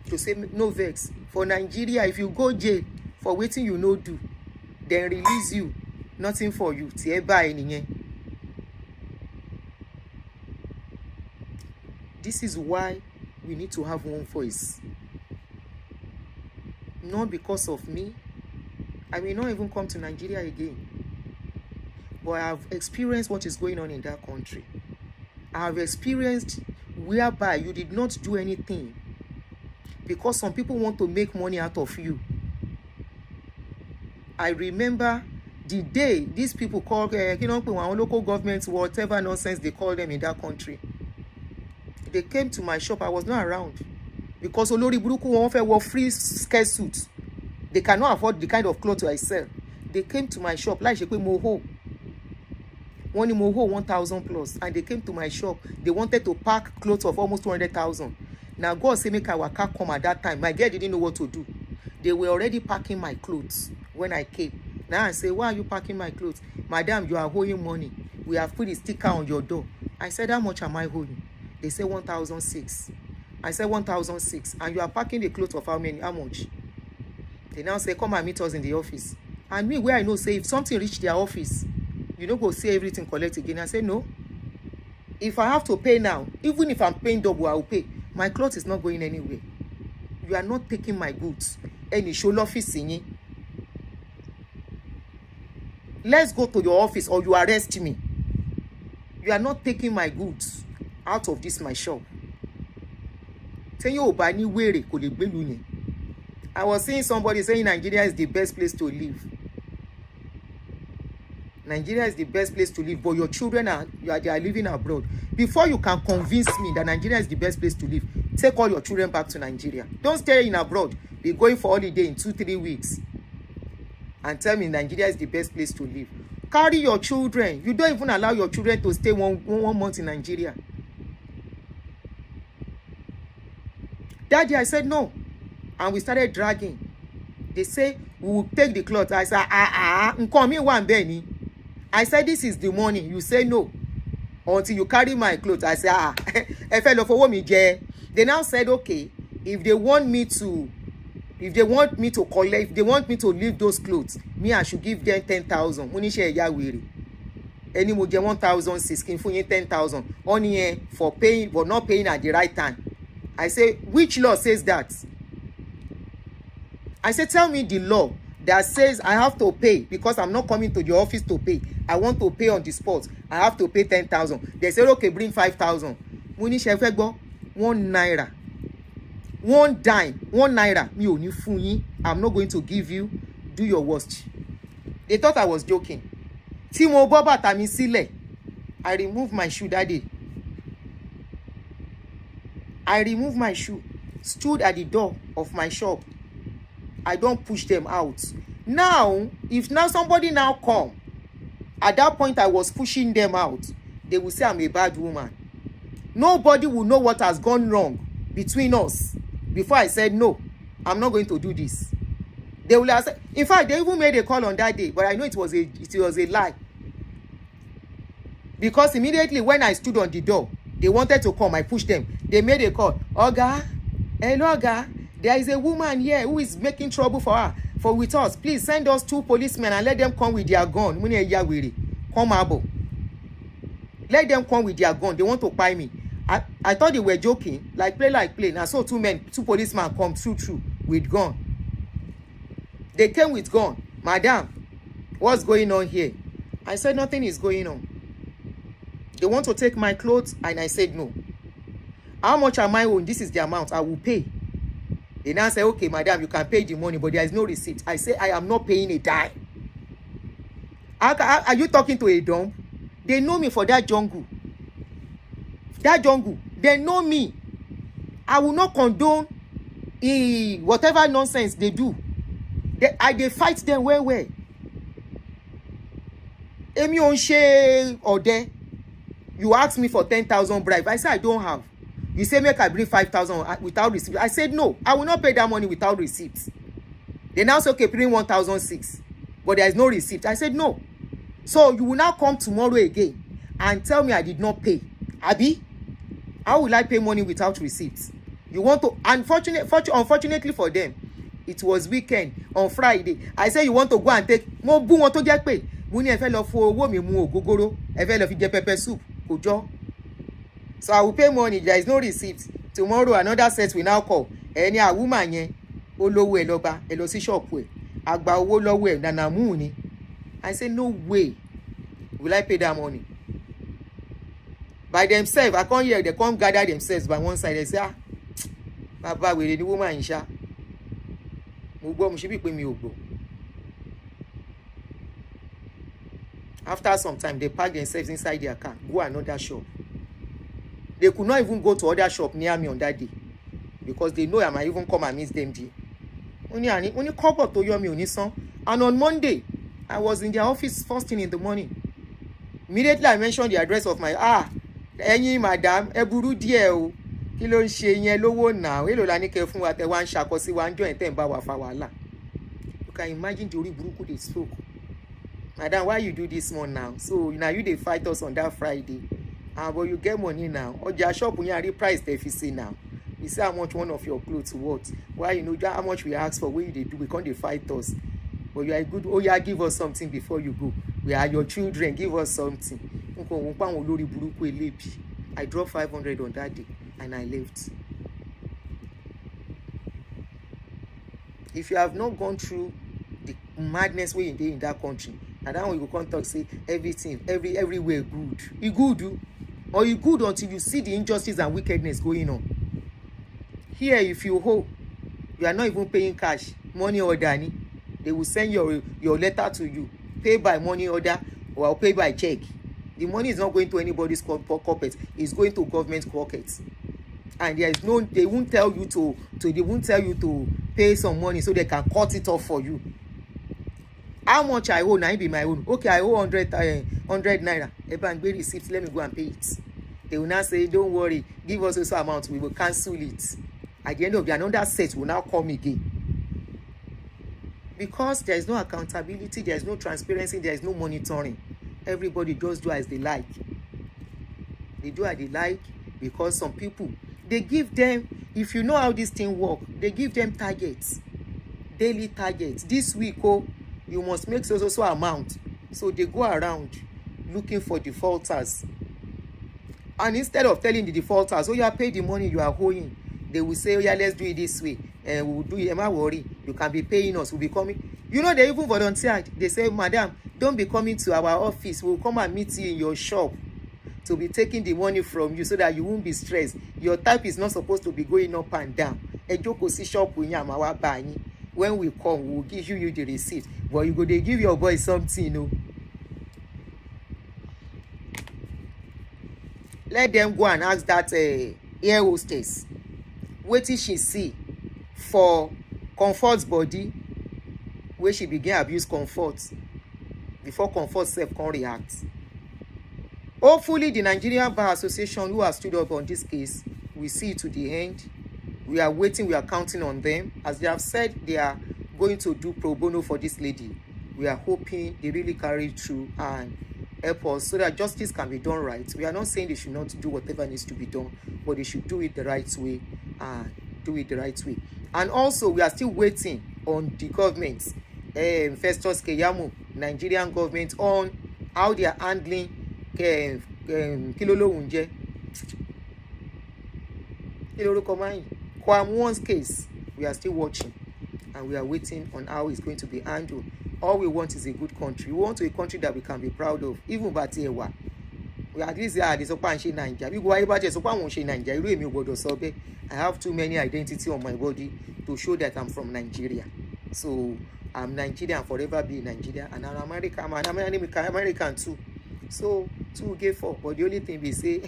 To say no vex. For Nigeria, if you go jail for waiting you no do, then release you, nothing for you. This is why we need to have one voice. Not because of me. I may not even come to Nigeria again. But I have experienced what is going on in that country. I have experienced whereby you did not do anything. because some people want to make money out of you. I remember the day these people called, local governments, whatever nonsense they call them in that country. They came to my shop. I was not around because Olori Buruku won wore free skirt suits. They cannot afford the kind of clothes I sell. They came to my shop like moho. One moho 1,000 plus, and they came to my shop. They wanted to pack clothes of almost 200,000. Now God say make our car come at that time. My girl didn't know what to do. They were already packing my clothes when I came. Now I say, why are you packing my clothes? Madam, you are owing money. We have put a sticker on your door. I said, how much am I owing? They say 1,006. I said 1,006. And you are packing the clothes of how many? How much? They now say, come and meet us in the office. And me, where I know, say, if something reach their office, you don't go see everything collect again. I say, no. If I have to pay now, even if I'm paying double, I will pay. My clothes is not going anywhere. You are not taking my goods. Any show office singing. Let's go to your office or you arrest me. You are not taking my goods out of this my shop. I was seeing somebody saying Nigeria is the best place to live. Nigeria is the best place to live, but your children they are living abroad. Before you can convince me that Nigeria is the best place to live, take all your children back to Nigeria. Don't stay in abroad. Be going for holiday in 2-3 weeks and tell me Nigeria is the best place to live. Carry your children. You don't even allow your children to stay one month in Nigeria. That day I said no. And we started dragging. They say, we will take the cloth. I said, Benny. I said, this is the money. You say no. Until you carry my clothes. I said, They now said, okay, if they want me to collect, if they want me to leave those clothes, me, I should give them 10,000. Any more 1,006, 10,000. Only for paying, but not paying at the right time. I say, which law says that? I said, tell me the law that says I have to pay because I'm not coming to your office to pay. I want to pay on the spot. I have to pay 10,000. They said, okay, bring 5,000. 1 naira. 1 dime. 1 naira. I'm not going to give you. Do your worst. They thought I was joking. Timo Boba Tamisile. I removed my shoe that day. I removed my shoe. Stood at the door of my shop. I don't push them out. Now, if now somebody now come, at that point I was pushing them out, they will say I'm a bad woman. Nobody will know what has gone wrong between us before I said, no, I'm not going to do this. They will have said, in fact, they even made a call on that day, but I know it was a lie. Because immediately when I stood on the door, they wanted to come, I pushed them. They made a call. Oga, hello, Oga. There is a woman here who is making trouble with us. Please send us 2 policemen and let them come with their gun. Come abo. Let them come with their gun. They want to buy me. I thought they were joking. Like play. Now so 2 policemen come through with gun. They came with gun. Madam, what's going on here? I said nothing is going on. They want to take my clothes and I said no. How much am I owing? This is the amount. I will pay. They now say, okay, madam, you can pay the money, but there is no receipt. I say, I am not paying a dime. Are you talking to a dump? They know me for that jungle. That jungle, they know me. I will not condone whatever nonsense they do. They fight them well. Emi Onshe Ode, you asked me for 10,000 bribe. I said, I don't have. You say, make I bring 5,000 without receipt. I said, no, I will not pay that money without receipt. They now say, okay, bring 1,006. But there is no receipt. I said, no. So you will now come tomorrow again and tell me I did not pay. Abi, how will I pay money without receipt? You want to, unfortunately for them, it was weekend on Friday. I say you want to go and take, mo bu won to je pe. Mo ni e fe lọ fo owo mi mu ogogoro, e fe lọ fi je pepper soup, ko jo. So I will pay money. There is no receipt. Tomorrow another set will now call. Any a woman yen olowo e lo ba e lo si shop we. Agba owo lowo e na mu ni. I say no way will I pay that money. By themselves, I can't hear they come gather themselves by one side. They say, bàbá wèrè ni woman ń ṣá mo gbọ́ mo ṣe bí pé mi ò gbọ́. After some time they pack themselves inside their car go another shop. They could not even go to other shop near me on that day because they know I might even come and meet them there. Only kọ́bọ̀ tó yọ mi ò ní san. And on Monday I was in their office first thing in the morning. Immediately I mentioned the address of my ẹ̀yin madam ẹ burú díẹ̀ o kí ló ń ṣe yẹn lówó náà èlò la ní kẹ́ fún wa tẹ́ wá ń ṣàkọsí wa ń jọ ẹ̀ tẹ́ ń bá wa fa wàhálà. You can imagine the orí burúkú they spoke. Madam, why you do this one now? So now you dey fight us on that Friday. But you get money now. Oja shop when you price the FCC now. You see how much one of your clothes worth. Why you know how much we ask for? What you dey do? We can't dey fight us. But you are good. Oh yeah, give us something before you go. We are your children. Give us something. I dropped 500 on that day and I left. If you have not gone through the madness way in that country, and then when you come talk say everything everywhere good, you good do, or you good until you see the injustice and wickedness going on. Here if you hope you are not even paying cash, money order ni, they will send your letter to you, pay by money order or pay by check. The money is not going to anybody's pocket, it's going to government pockets. And there is no, they won't tell you to pay some money so they can cut it off for you. How much I owe now be my own. Okay, I owe 100 naira. Ebank receipt, let me go and pay it. They will now say, don't worry, give us this amount, we will cancel it. At the end of the another set will now come again. Because there is no accountability, there is no transparency, there is no monitoring. Everybody just do as they like. They do as they like because some people, they give them, if you know how this thing work, they give them targets, daily targets. This week, you must make so amount. So they go around looking for defaulters. And instead of telling the defaulters, you pay the money you are owing, they will say, let's do it this way. And we will do it. Am I worry? You can be paying us. We'll be coming. You know, they even volunteered. They say, madam, don't be coming to our office. We'll come and meet you in your shop to be taking the money from you so that you won't be stressed. Your type is not supposed to be going up and down. When we come, we'll give you the receipt. But you go, they give your boy something, you know. Let them go and ask that air hostess. What did she see for Comfort's body where she began abuse Comfort before Comfort self can react? Hopefully, the Nigerian Bar Association who has stood up on this case will see it to the end. We are waiting, we are counting on them. As they have said, they are going to do pro bono for this lady. We are hoping they really carry through and help us so that justice can be done right. We are not saying they should not do whatever needs to be done, but they should do it the right way and do it the right way. And also, we are still waiting on the government, Festus Keyamo, Nigerian government, on how they are handling Kilolo Unje. Kwamwon's case. We are still watching and we are waiting on how it's going to be handled. All we want is a good country. We want a country that we can be proud of. Even Batiewa. We at least are the Nigeria. We go about Nigeria. I have too many identity on my body to show that I'm from Nigeria. So I'm Nigerian, forever be Nigeria, and I'm American. I'm an American too. So two get four. But the only thing we say,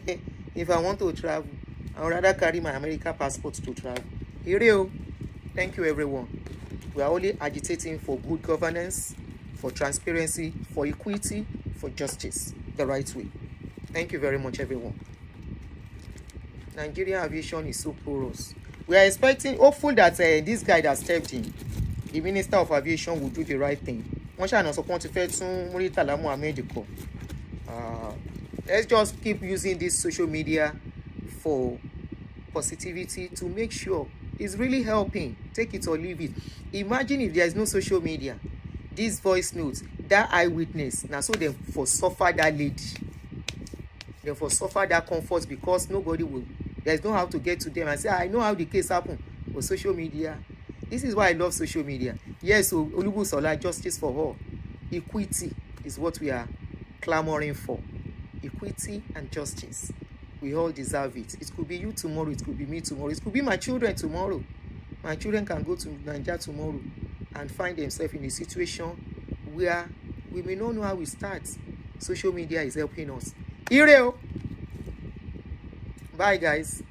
if I want to travel, I would rather carry my American passport to travel. Here, thank you everyone. We are only agitating for good governance, for transparency, for equity, for justice, the right way. Thank you very much, everyone. Nigerian aviation is so porous. We are expecting, hopeful that this guy that stepped in, the Minister of Aviation, will do the right thing. Let's just keep using this social media for positivity to make sure it's really helping. Take it or leave it. Imagine if there is no social media, this voice notes, that eyewitness, now so they for suffer that lady, they for suffer that comfort because nobody will, there's no how to get to them and say, I know how the case happened. But social media, this is why I love social media. Yes, so Olubusola, justice for all. Equity is what we are clamoring for. Equity and justice. We all deserve it. It could be you tomorrow, it could be me tomorrow, it could be my children tomorrow. My children can go to Nigeria tomorrow and find themselves in a situation where we may not know how we start. Social media is helping us. Ireo. Bye, guys.